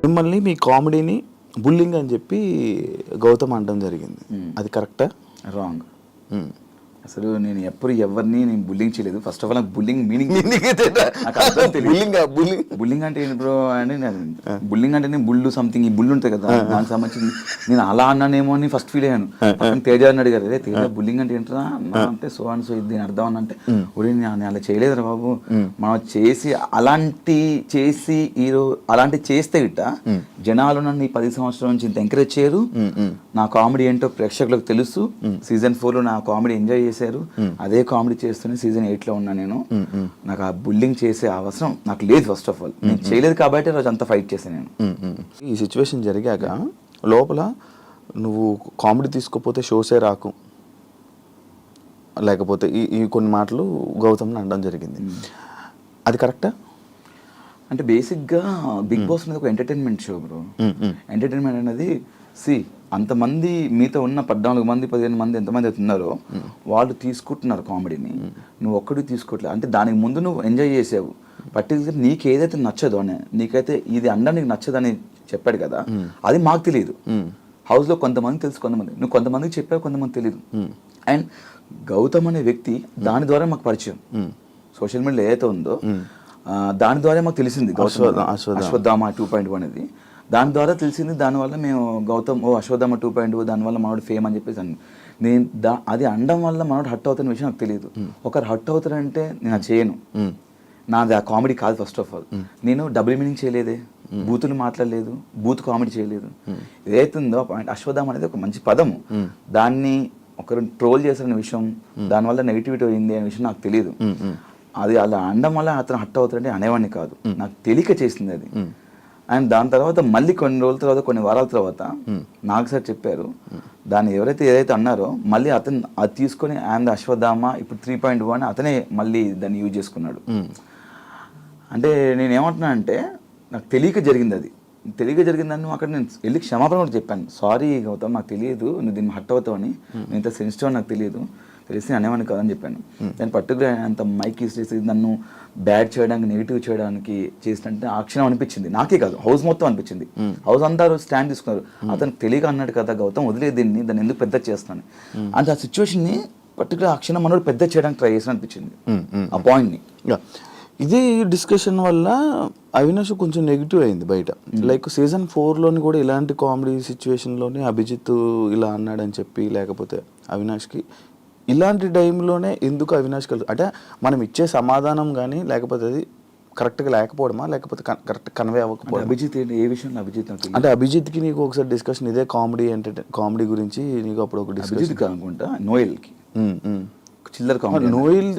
మిమ్మల్ని మీ కామెడీని బుల్లింగ్ అని చెప్పి గౌతమ్ అనడం జరిగింది, అది కరెక్టా? రాంగ్. అసలు నేను ఎప్పుడు ఎవరిని నేను బుల్లింగ్ చేయలేదు. ఫస్ట్ ఆఫ్ ఆల్ నాకు బుల్లింగ్ మీనింగ్ నాకు అర్థం తెలియదు. బుల్లింగ్ అంటే ఏంటి బ్రో అని బుల్లింగ్ అంటే నేను బుల్లు సంథింగ్ ఈ బుల్లు ఉంటుంది కదా దానికి సంబంధించింది. నేను అలా అన్నానేమో అని ఫస్ట్ ఫీల్ అయ్యాను. తేజ అని అడిగారు, అదే తేజ బుల్లింగ్ అంటే ఏంటరా అంటే సో అండ్ సో దీని అర్థం అని అంటే ఒరే నేను అలా చేయలేదురా బాబు, మనం చేసి అలాంటి చేస్తే గిట్ట జనాలు నన్ను ఈ 10 సంవత్సరాల నుంచి ఇంత ఎంకరేజ్ చేయరు. నా కామెడీ ఏంటో ప్రేక్షకులకు తెలుసు. సీజన్ 4 నా కామెడీ ఎంజాయ్ చేశారు. అదే కామెడీ చేస్తూనే సీజన్ 8 లో ఉన్నా నేను. నాకు ఆ బుల్లింగ్ చేసే అవసరం నాకు లేదు. ఫస్ట్ ఆఫ్ ఆల్ నేను చేయలేదు కాబట్టి రోజు అంతా ఫైట్ చేశాను నేను. ఈ సిచ్యువేషన్ జరిగాక లోపల నువ్వు కామెడీ తీసుకోపోతే షోసే రాకు, లేకపోతే ఈ కొన్ని మాటలు గౌతమ్ని అనడం జరిగింది, అది కరెక్టా? అంటే బేసిక్గా బిగ్ బాస్ అనేది ఒక ఎంటర్టైన్మెంట్ షో బ్రో. ఎంటర్టైన్మెంట్ అనేది అంతమంది మీతో ఉన్న 14 మంది 15 మంది ఎంతమంది ఉన్నారో వాళ్ళు తీసుకుంటున్నారు కామెడీని, నువ్వు ఒక్కడికి తీసుకోవట్లేదు. అంటే దానికి ముందు నువ్వు ఎంజాయ్ చేసావు. పర్టికులర్ నీకు ఏదైతే నచ్చదో అని, నీకైతే ఇది అండం నీకు నచ్చదని చెప్పాడు కదా, అది మాకు తెలియదు. హౌస్లో కొంతమంది తెలుసు, కొంతమంది నువ్వు కొంతమందికి చెప్పావు, కొంతమంది తెలియదు. అండ్ గౌతమ్ అనే వ్యక్తి దాని ద్వారా మాకు పరిచయం. సోషల్ మీడియాలో ఏదైతే ఉందో దాని ద్వారా మాకు తెలిసింది అశ్వత్థామ 2.0 అనేది. దాని ద్వారా తెలిసింది. దానివల్ల మేము గౌతమ్ అశ్వత్థామ 2.0 దానివల్ల మనోడు ఫేమ్ అని చెప్పేసి నేను అది అనడం వల్ల మనోడు హట్ అవుతున్న విషయం నాకు తెలియదు. ఒకరు హట్ అవుతారంటే నేను అది చేయను. నాది ఆ కామెడీ కాదు. ఫస్ట్ ఆఫ్ ఆల్ నేను డబుల్ మీనింగ్ చేయలేదే, బూతులు మాట్లాడలేదు, బూత్ కామెడీ చేయలేదు. ఏదైతే ఉందో పాయింట్ అశ్వత్థామ అనేది ఒక మంచి పదము. దాన్ని ఒకరు ట్రోల్ చేసిన విషయం, దానివల్ల నెగిటివిటీ అయింది అనే విషయం నాకు తెలియదు. అది అలా అనడం వల్ల అతను హట్ అవుతారంటే అనేవాడిని కాదు, నాకు తెలియక చేసింది అది. అండ్ దాని తర్వాత మళ్ళీ కొన్ని రోజుల తర్వాత కొన్ని వారాల తర్వాత నాకు సార్ చెప్పారు, దాన్ని ఏదైతే అన్నారో మళ్ళీ అతను అది తీసుకొని అండ్ అశ్వత్థామ ఇప్పుడు 3.1 అని అతనే మళ్ళీ దాన్ని యూజ్ చేసుకున్నాడు. అంటే నేను ఏమంటున్నా అంటే నాకు తెలియక జరిగింది. అది తెలియక జరిగిందని అక్కడ నేను వెళ్ళి క్షమాపణ కూడా చెప్పాను. సారీ గౌతమ్, నాకు తెలియదు నువ్వు దీన్ని హట్ అవుతావని, నేను ఇంత సెన్సిటివ్ నాకు తెలియదు, తెలిసి అనేవాడిని కాదని చెప్పాను. దాని పర్టికులర్ అంత మైక్ చేసి నన్ను బ్యాడ్ చేయడానికి నెగిటివ్ చేయడానికి చేసినట్టే ఆ క్షణం అనిపించింది. నాకే కాదు, హౌస్ మొత్తం అనిపించింది. హౌస్ అంతా స్టాండ్ తీసుకున్నారు. అతను తెలియక అన్నాడు కదా గౌతమ్, వదిలే దాన్ని ఎందుకు పెద్ద చేస్తాను అంటే ఆ సిచ్యువేషన్ని పర్టికులర్ ఆ క్షణం మనోడు పెద్ద చేయడానికి ట్రై చేసిన అనిపించింది ఆ పాయింట్ని. ఇది డిస్కషన్ వల్ల అవినాష్ కొంచెం నెగిటివ్ అయింది బయట. లైక్ సీజన్ 4లోని కూడా ఇలాంటి కామెడీ సిచ్యువేషన్లోనే అభిజిత్ ఇలా అన్నాడని చెప్పి, లేకపోతే అవినాష్కి ఇలాంటి టైంలోనే ఎందుకు అవినాష్ అంటే మనం ఇచ్చే సమాధానం కానీ లేకపోతే అది కరెక్ట్గా లేకపోవడమా, లేకపోతే కరెక్ట్ కన్వే అవ్వకపోవడం? అభిజిత్ ఏ విషయంలో అభిజిత్ అంటే అభిజిత్కి నీకు ఒకసారి డిస్కషన్ ఇదే కామెడీ గురించి నీకు అప్పుడు ఒక డిస్కషన్ అనుకుంటా, నోయల్కి చిల్లర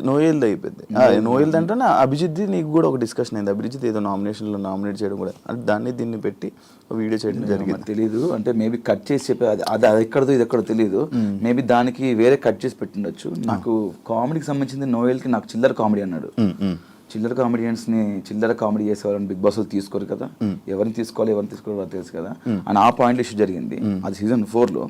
నోయల్ అయిపోయింది. నోయల్ అంటే అభిజిత్ నీకు కూడా ఒక డిస్కషన్ అయింది. అభిజిత్ ఏదో నామినేషన్లో నామినేట్ చేయడం కూడా, అంటే దీన్ని పెట్టి వీడియో చేయడం జరిగింది. తెలీదు, అంటే మేబీ కట్ చేసి చెప్పే అది ఎక్కడదో ఇది ఎక్కడో తెలియదు. మేబీ దానికి వేరే కట్ చేసి పెట్టిండొచ్చు. నాకు కామెడీకి సంబంధించింది నోయల్కి నాకు చిల్లర కామెడీ అన్నాడు. చిల్లర కామెడియన్స్ని చిల్లర కామెడీ చేసేవాళ్ళని బిగ్ బాస్ తీసుకోరు కదా, ఎవరిని తీసుకోవాలి ఎవరిని తీసుకోవాలి తెలుసు కదా అని ఆ పాయింట్ ఇష్యూ జరిగింది. అది సీజన్ 4లో.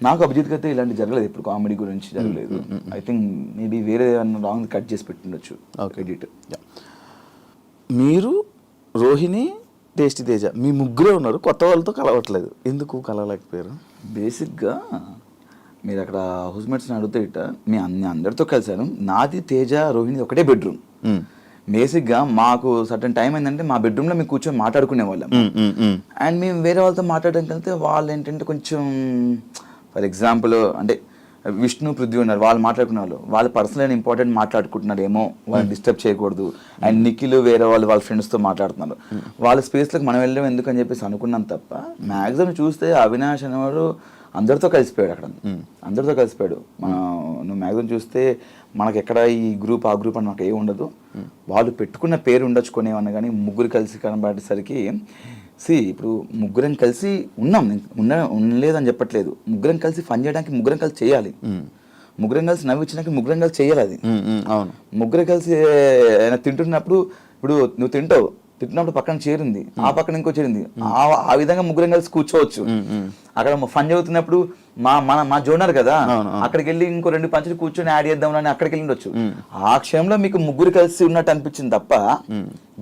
నాకు అభిజిత్ అయితే ఇలాంటి జరగలేదు, ఇప్పుడు కామెడీ గురించి జరగలేదు. ఐ థింక్ మేబీ వేరే రాంగ్ కట్ చేసి పెట్టిండొచ్చు ఎడిట్. మీరు రోహిణి టేస్టీ తేజ మీ ముగ్గురే ఉన్నారు, కొత్త వాళ్ళతో కలవట్లేదు, ఎందుకు కలవలేకపోయారు? బేసిక్గా మీరు అక్కడ హౌస్మేట్స్ని అడిగితే ఇట్ట అందరితో కలిసాను. నాది తేజ రోహిణి ఒకటే బెడ్రూమ్. బేసిక్గా మాకు సర్టన్ టైం ఏంటంటే మా బెడ్రూమ్లో మేము కూర్చొని మాట్లాడుకునే వాళ్ళం. అండ్ మేము వేరే వాళ్ళతో మాట్లాడడానికి వెళ్తే వాళ్ళు ఏంటంటే కొంచెం ఫర్ ఎగ్జాంపుల్ అంటే విష్ణు పృథ్వీ ఉన్నారు, వాళ్ళు మాట్లాడుకునే వాళ్ళు పర్సనల్ అండ్ ఇంపార్టెంట్ మాట్లాడుకుంటున్నారు ఏమో, వాళ్ళని డిస్టర్బ్ చేయకూడదు. అండ్ నిఖిల్ వేరే వాళ్ళ ఫ్రెండ్స్తో మాట్లాడుతున్నారు, వాళ్ళ స్పేస్లోకి మనం వెళ్ళడం ఎందుకు అని చెప్పేసి అనుకున్నాం తప్ప మ్యాక్సిమం చూస్తే అవినాష్ అనేవాడు అందరితో కలిసిపోయాడు. అక్కడ అందరితో కలిసిపోయాడు. నువ్వు మ్యాక్సిమం చూస్తే మనకి ఎక్కడ ఈ గ్రూప్ ఆ గ్రూప్ అని మనకు ఏ ఉండదు. వాళ్ళు పెట్టుకున్న పేరు ఉండొచ్చు కొనేవన్నా, కానీ ముగ్గురు కలిసి కనబడేసరికి ఇప్పుడు ముగ్గురం కలిసి ఉండలేదని చెప్పట్లేదు, ముగ్గురం కలిసి ఫన్ చేయడానికి ముగ్గురం కలిసి చేయాలి. ముగ్గురం కలిసి నవ్వించడానికి ముగ్గురం కలిసి చేయాలి. అది అవును. ముగ్గురం కలిసి తింటున్నప్పుడు ఇప్పుడు నువ్వు తింటున్నప్పుడు పక్కన చేరింది, ఆ పక్కన ఇంకో చేరింది, ఆ విధంగా ముగ్గురం కలిసి కూర్చోవచ్చు. అక్కడ ఫన్ చదువుతున్నప్పుడు మా జోనర్ కదా, అక్కడికి వెళ్ళి ఇంకో 2 పంచులు కూర్చొని యాడ్ చేద్దామని అక్కడికి వెళ్ళి ఆ క్షణంలో మీకు ముగ్గురు కలిసి ఉన్నట్టు అనిపించింది తప్ప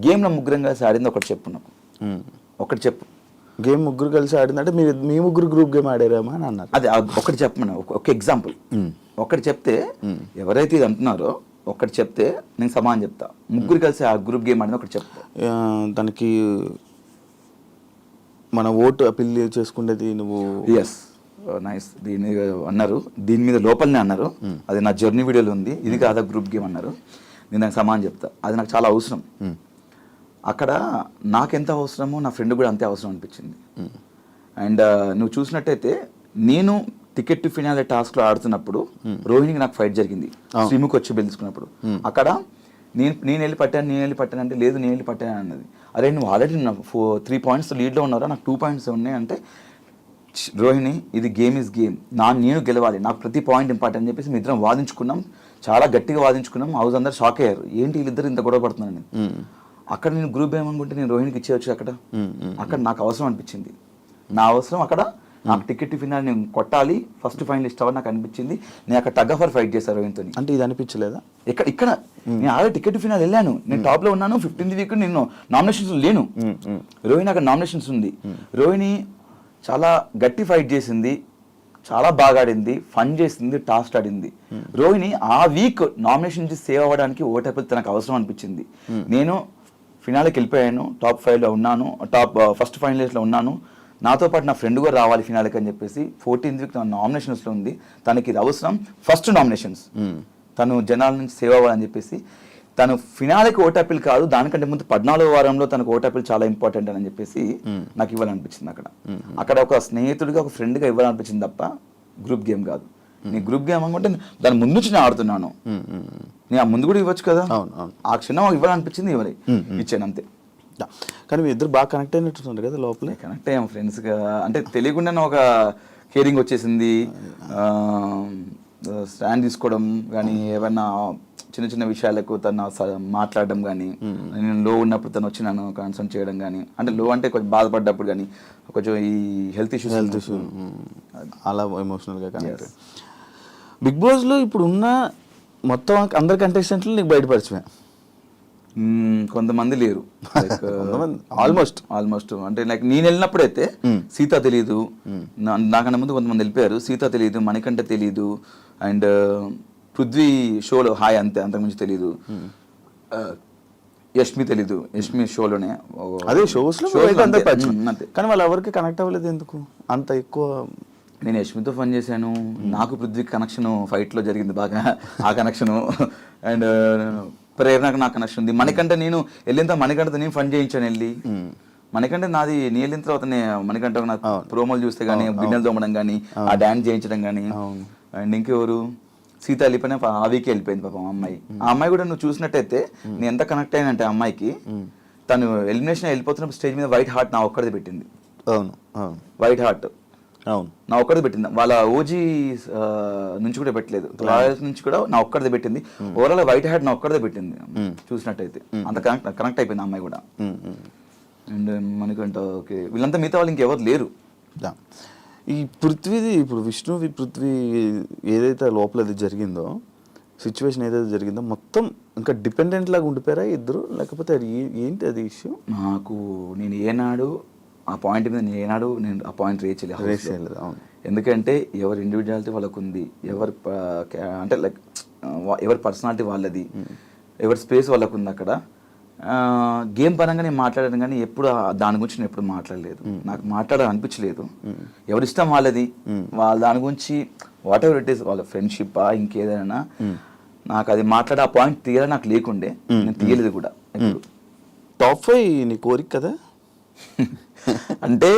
గేమ్ లో ముగ్గురం కలిసి ఆడింది ఒకటి చెప్పు నాకు, ఒకటి చెప్పు. గేమ్ ముగ్గురు కలిసి ఆడిందంటే మీరు మీ ముగ్గురు గ్రూప్ గేమ్ ఆడారేమో అని అన్నారు. అదే ఒకటి చెప్పమని ఒక ఎగ్జాంపుల్ ఒకటి చెప్తే ఎవరైతే ఇది అంటున్నారో ఒకటి చెప్తే నేను సమానం చెప్తా. ముగ్గురు కలిసి ఆ గ్రూప్ గేమ్ ఆడింది ఒకటి చెప్తా. దానికి మన ఓటు అపీల్ చేసుకునేది నువ్వు. Yes nice. దీని అన్నారు, దీని మీద లోపలనే అన్నారు, అది నా జర్నీ వీడియోలో ఉంది, ఇది కాదా గ్రూప్ గేమ్ అన్నారు. నేను నాకు సమానం చెప్తా. అది నాకు చాలా అవసరం. అక్కడ నాకెంత అవసరమో నా ఫ్రెండ్ కూడా అంతే అవసరం అనిపించింది. అండ్ నువ్వు చూసినట్టయితే నేను టికెట్ టు ఫినాలే టాస్క్లో ఆడుతున్నప్పుడు రోహిణికి నాకు ఫైట్ జరిగింది, శ్రీముఖి వచ్చి బెలుచుకున్నప్పుడు. అక్కడ నేను వెళ్ళి పట్టాను అంటే లేదు నేను వెళ్ళి పట్టాను అన్నది. అరే నువ్వు ఆల్రెడీ 3 points లీడ్లో ఉన్నారా, నాకు 2 points ఉన్నాయి అంటే రోహిణి ఇది గేమ్ ఇస్ గేమ్, నేను గెలవాలి, నాకు ప్రతి పాయింట్ ఇంపార్టెంట్ అని చెప్పేసి మీ ఇద్దరం వాదించుకున్నాం, చాలా గట్టిగా వాదించుకున్నాం. హౌస్ అందరు షాక్ అయ్యారు, ఏంటి వీళ్ళిద్దరు ఇంత గొడవ పడుతున్నాను. అక్కడ నేను గ్రూప్ గేమ్ అనుకుంటే నేను రోహిణికి ఇచ్చేయచ్చు. అక్కడ నాకు అవసరం అనిపించింది. నా అవసరం అక్కడ నాకు టికెట్ ఫినాల్ నేను కొట్టాలి, ఫస్ట్ ఫైనలిస్ట్ అవ్వాలి నాకు అనిపించింది. నేను అక్కడ టగ్ ఆఫ్ వార్ ఫైట్ చేశాను రోహిణితో. అంటే ఇది అనిపించలేదా? ఇక్కడ నేను ఆల్రెడీ టికెట్ ఫినాల్ వెళ్ళాను, నేను టాప్లో ఉన్నాను. 15th వీక్ నేను నామినేషన్స్ లేను. రోహిణి అక్కడ నామినేషన్స్ ఉంది. రోహిణి చాలా గట్టి ఫైట్ చేసింది, చాలా బాగా ఆడింది, ఫన్ చేసింది, టాస్క్ ఆడింది. రోహిణి ఆ వీక్ నామినేషన్ నుంచి సేవ్ అవ్వడానికి ఓటేపుల్ తనకు అవసరం అనిపించింది. నేను ఫినాల్కి వెళ్ళిపోయాను, టాప్ 5లో ఉన్నాను, ఫస్ట్ ఫైనలిస్ట్లో ఉన్నాను, నాతో పాటు నా ఫ్రెండ్ కూడా రావాలి ఫినాల్కి అని చెప్పేసి 14th వీక్ తన నామినేషన్స్లో ఉంది. తనకి ఇది అవసరం, ఫస్ట్ నామినేషన్స్, తను జనాల నుంచి సేవ్ అవ్వాలని చెప్పేసి తను ఫినాల్కి ఓటాపిల్ కాదు, దానికంటే ముందు 14వ వారంలో తనకు ఓటాపిల్ చాలా ఇంపార్టెంట్ అని చెప్పేసి నాకు ఇవ్వాలనిపించింది. అక్కడ ఒక స్నేహితుడిగా ఒక ఫ్రెండ్గా ఇవ్వాలనిపించింది తప్ప గ్రూప్ గేమ్ కాదు. నీ గ్రూప్ గేమ్ అనుకుంటే దాని ముందు నుంచి నేను ఆడుతున్నాను, నేను ఆ ముందు కూడా ఇవ్వచ్చు కదా. ఆ క్షణం ఇవ్వాలనిపించింది, ఇచ్చాను అంతే. కానీ మీ ఇద్దరు బాగా కనెక్ట్ అయినట్టు కదా లోపల. కనెక్ట్ అయ్యాము ఫ్రెండ్స్గా, అంటే తెలియకుండానే ఒక కేరింగ్ వచ్చేసింది. స్టాండ్ తీసుకోవడం కానీ, ఏమైనా చిన్న చిన్న విషయాలకు తను మాట్లాడడం కానీ, నేను లో ఉన్నప్పుడు తను వచ్చి నన్ను కన్సర్న్ చేయడం కానీ, అంటే లో అంటే కొంచెం బాధపడ్డప్పుడు కానీ, కొంచెం ఈ హెల్త్ ఇష్యూ అలా ఎమోషనల్గా కనెక్ట్. బిగ్ బాస్లో ఇప్పుడు ఉన్న మొత్తం అందరి కంటెస్టెంట్లు నీకు బయటపరిచమే. కొంతమంది లేరు, ఆల్మోస్ట్ అంటే లైక్ నేను వెళ్ళినప్పుడైతే సీత తెలీదు, నాకన్నా ముందు కొంతమంది వెళ్ళిపోయారు. సీత తెలీదు, మణికంఠ తెలీదు, అండ్ పృథ్వీ షోలో హాయ్ అంతే, అంతకుమించి తెలీదు. యష్మి తెలీదు, యష్మి షోలోనే అదే షోస్లో అంతే. కానీ వాళ్ళు ఎవరికి కనెక్ట్ అవ్వలేదు ఎందుకు అంత ఎక్కువ? నేను యష్మితో ఫన్ చేశాను, నాకు పృథ్వీ కనెక్షన్ ఫైట్లో జరిగింది బాగా, ఆ కనెక్షను. అండ్ ప్రేరణకు నాకు కనెక్షన్ ఉంది. మణికంఠ నేను వెళ్ళిన మణికంఠతో నేను ఫన్ చేయించాను వెళ్ళి. మణికంఠ నాది నేను వెళ్ళిన తర్వాత మణికంఠ నా ప్రోమోలు చూస్తే కానీ, గిన్నెలు తోమడం కానీ, ఆ డాన్స్ చేయించడం కానీ. అండ్ ఇంకెవరు, సీత వెళ్ళిపోయినా ఆ వీకే వెళ్ళిపోయింది పాపం అమ్మాయి. ఆ అమ్మాయి కూడా నువ్వు చూసినట్టయితే నేను ఎంత కనెక్ట్ అయ్యానంటే ఆ అమ్మాయికి, తను ఎలిమినేషన్ వెళ్ళిపోతున్నప్పుడు స్టేజ్ మీద వైట్ హార్ట్ నా ఒక్కడిది పెట్టింది. వైట్ హార్ట్ నా ఒక్కడిది పెట్టింది, వాళ్ళ ఓజీ నుంచి కూడా పెట్టలేదు, రాయల్స్ నుంచి కూడా నా ఒక్కడిది పెట్టింది. ఓవరాల్ వైట్ హార్ట్ నా ఒక్కడిదే పెట్టింది చూసినట్టయితే. అంత కనెక్ట్ అయిపోయింది అమ్మాయి కూడా. అండ్ మనకంట ఓకే వీళ్ళంతా మిగతా వాళ్ళు ఇంకెవరు లేరు. ఈ పృథ్వీది ఇప్పుడు విష్ణువి పృథ్వీ ఏదైతే లోపల అది జరిగిందో, సిచ్యువేషన్ ఏదైతే జరిగిందో మొత్తం ఇంకా డిపెండెంట్ లాగా ఉండిపోయారా ఇద్దరు, లేకపోతే అది ఏంటి అది ఇష్యూ? నాకు నేను ఏనాడు ఆ పాయింట్ మీద నేను ఆ పాయింట్ రేస్ చేయలేదు. ఎందుకంటే ఎవరి ఇండివిజువాలిటీ వాళ్ళకు ఉంది, అంటే లైక్ ఎవరి పర్సనాలిటీ వాళ్ళది, ఎవరి స్పేస్ వాళ్ళకు ఉంది. అక్కడ గేమ్ పరంగా నేను మాట్లాడాను కానీ ఎప్పుడు దాని గురించి నేను ఎప్పుడు మాట్లాడలేదు, నాకు మాట్లాడాలనిపించలేదు. ఎవరిష్టం వాళ్ళది, వాళ్ళ దాని గురించి వాట్ ఎవర్ ఇట్ ఈస్, వాళ్ళ ఫ్రెండ్షిప్ ఇంకేదైనా నాకు అది మాట్లాడే ఆ పాయింట్ తీయాలని నాకు లేకుండే, నేను తీయలేదు కూడా. టాప్ 5 నీ కోరిక కదా? అంటే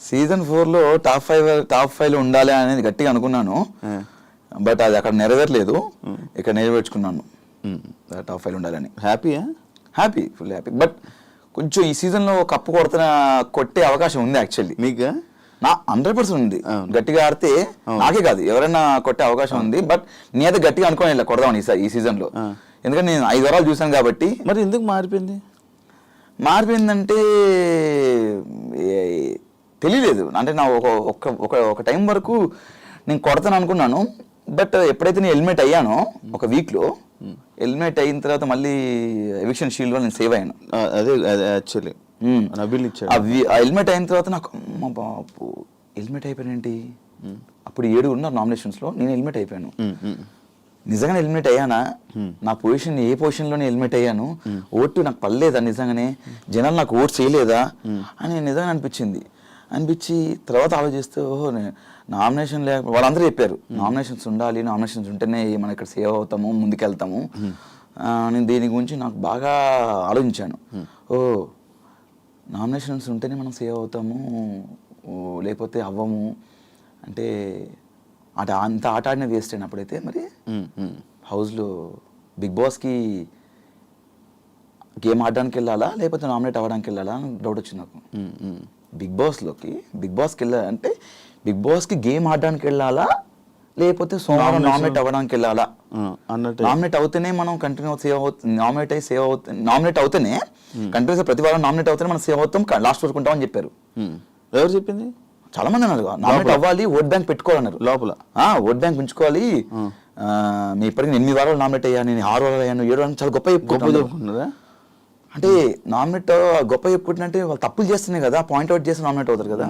సీజన్ 4లో టాప్ 5లో ఉండాలి అనేది గట్టిగా అనుకున్నాను, బట్ అది అక్కడ నెరవేరలేదు. ఇక్కడ నెరవేర్చుకున్నాను టాప్ 5లో ఉండాలని. Happy, full happy. బట్ కొంచెం ఈ సీజన్లో కప్పు కొట్టే అవకాశం ఉంది యాక్చువల్లీ. మీకు నా 100% ఉంది, గట్టిగా ఆడితే నాకే కాదు ఎవరైనా కొట్టే అవకాశం ఉంది. బట్ నేనైతే గట్టిగా అనుకోని ఇలా కొడదామని ఈ సీజన్లో, ఎందుకంటే నేను 5 వారాలు చూసాను కాబట్టి. మరి ఎందుకు మారిపోయిందంటే తెలియలేదు. అంటే నా ఒక టైం వరకు నేను కొడతాను అనుకున్నాను, బట్ ఎప్పుడైతే నేను ఎలిమినేట్ అయ్యానో ఒక వీక్లో, ఎలిమినేట్ అయిన తర్వాత మళ్ళీ ఎవిక్షన్ షీల్డ్లో నేను సేవ్ అయ్యాను. అదే యాక్చువల్లీ నబీల్ ఇచ్చాడు. అవి హెల్మెట్ అయిన తర్వాత నాకు అమ్మ బాపు హెల్మెట్ అయిపోయానేంటి. అప్పుడు 7 ఉన్నారు నామినేషన్స్లో, నేను హెల్మెట్ అయిపోయాను. నిజంగానే హెల్మెట్ అయ్యానా, నా పొజిషన్ ఏ పొజిషన్లోనే హెల్మెట్ అయ్యాను, ఓటు నాకు పడలేదా నిజంగానే, జనాలు నాకు ఓటు చేయలేదా అని నిజంగా అనిపించి తర్వాత ఆలోచిస్తూ ఓహో నామినేషన్ లేక వాళ్ళందరూ చెప్పారు నామినేషన్స్ ఉండాలి, నామినేషన్స్ ఉంటేనే మనం ఇక్కడ సేవ్ అవుతాము, ముందుకెళ్తాము. నేను దీని గురించి నాకు బాగా ఆలోచించాను. ఓ నామినేషన్స్ ఉంటేనే మనం సేవ్ అవుతాము, లేకపోతే అవ్వము అంటే అంత ఆట ఆడిన వేస్ట్ అయిన అప్పుడైతే మరి హౌస్లో బిగ్ బాస్కి గేమ్ ఆడడానికి వెళ్ళాలా లేకపోతే నామినేట్ అవ్వడానికి వెళ్ళాలా అని డౌట్ వచ్చింది నాకు. బిగ్ బాస్కి వెళ్ళాలంటే బిగ్ బాస్కి గేమ్ ఆడడానికి వెళ్ళాలా లేకపోతే సోమవారం నామినేట్ అవ్వడానికి వెళ్ళాలా అన్నట్టు. నామినేట్ అవుతేనే మనం కంటిన్యూ సేవ్ అవుతుంది, నామినేట్ అవుతేనే కంటిన్యూస్ ప్రతి వారం నామినేట్ అవుతేనే మనం సేవ్ అవుతాం, లాస్ట్ వరకు ఉంటామని చెప్పారు. ఎవరు చెప్పింది? చాలా మంది అన్నారు నామినేట్ అవ్వాలి, ఓట్ బ్యాంక్ పెట్టుకోవాలన్నారు లోపల. ఓట్ బ్యాంక్ పెంచుకోవాలి, మీ ఇప్పటికీ 8 వారాలు నామినేట్ అయ్యాను, నేను 6 వారాలు అయ్యాను, 7 వారాలు, చాలా గొప్ప చెప్పుకుంటున్నారా. అంటే నామినేట్ గొప్ప చెప్పుకుంటున్నట్టే వాళ్ళు తప్పులు చేస్తున్నాయి కదా, పాయింట్అవుట్ చేసి నామినేట్ అవుతారు కదా.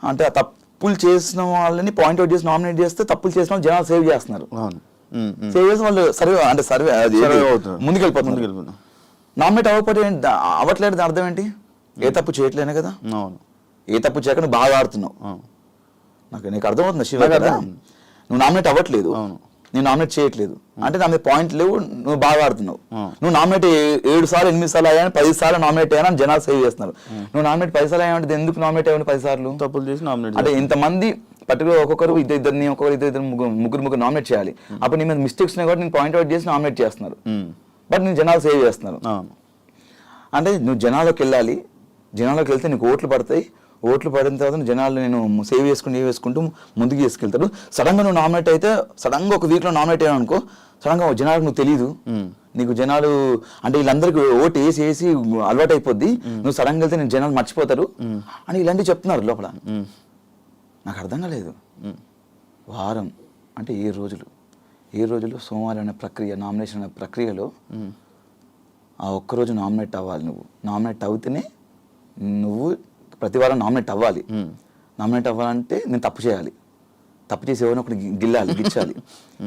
అంటే ఆ తప్పులు చేసిన వాళ్ళని పాయింట్అవుట్ చేసి నామినేట్ చేస్తే తప్పులు చేసిన వాళ్ళు జనాలు సేవ్ చేస్తున్నారు. సేవ్ చేసిన వాళ్ళు సర్వే ముందుకెళ్ళిపోతున్నారు. నామినేట్ అవ్వట్లేదు అర్థం ఏంటి? ఏ తప్పు చేయట్లేనే కదా. ఏ తప్పు చేయకుండా బాగా ఆడుతున్నావు. నీకు అర్థమవుతుంది శివ కదా, నువ్వు నామినేట్ అవ్వట్లేదు, నేను నామినేట్ చేయట్లేదు అంటే నా మీద పాయింట్ లేవు, నువ్వు బాగా ఆడుతున్నావు. నువ్వు నామినేట్ 7 సార్లు 8 సార్లు అయ్యాను, 10 సార్లు నామినేట్ అయ్యాను జనాలు సేవ్ చేస్తున్నారు. నువ్వు నామినేట్ 10 సార్లు అయ్యానంటే ఎందుకు నామినేట్ అయ్యాను 10 సార్లు? తప్పులు చేసి నామినేట్ అంటే ఇంతమంది పర్టికులర్ ఒక్కొక్కరు ఇద్దరు ముగ్గురు నామినేట్ చేయాలి. అప్పుడు నీ మీద మిస్టేక్స్ ఉన్నాయి కూడా నేను పాయింట్అవుట్ చేసి నామినేట్ చేస్తున్నారు, బట్ నేను జనాలు సేవ్ చేస్తున్నారు. అంటే నువ్వు జనాల్లోకి వెళ్ళాలి, జనాల్లోకి వెళ్తే నీకు ఓట్లు పడతాయి, ఓట్లు పడిన తర్వాత జనాలు నేను సేవ్ వేసుకుంటూ ముందుకు తీసుకెళ్తాడు. సడన్గా నువ్వు నామినేట్ అయితే, సడన్గా ఒక వీక్లో నామినేట్ అయ్యావు అనుకో, సడన్గా జనాలకు నువ్వు తెలియదు, నీకు జనాలు అంటే వీళ్ళందరికీ ఓటు వేసి అలవాటు అయిపోద్ది, నువ్వు సడన్గా వెళ్తే నేను జనాలు మర్చిపోతారు అని ఇలాంటివి చెప్తున్నారు లోపల. నాకు అర్థం కాలేదు. వారం అంటే 7 రోజులు సోమవారం అనే ప్రక్రియ, నామినేషన్ అనే ప్రక్రియలో ఆ ఒక్కరోజు నామినేట్ అవ్వాలి. నువ్వు నామినేట్ అవుతేనే నువ్వు ప్రతి వారం నామినేట్ అవ్వాలి. నామినేట్ అవ్వాలంటే నేను తప్పు చేయాలి, తప్పు చేసి ఎవరిని ఒకటి గిచ్చాలి,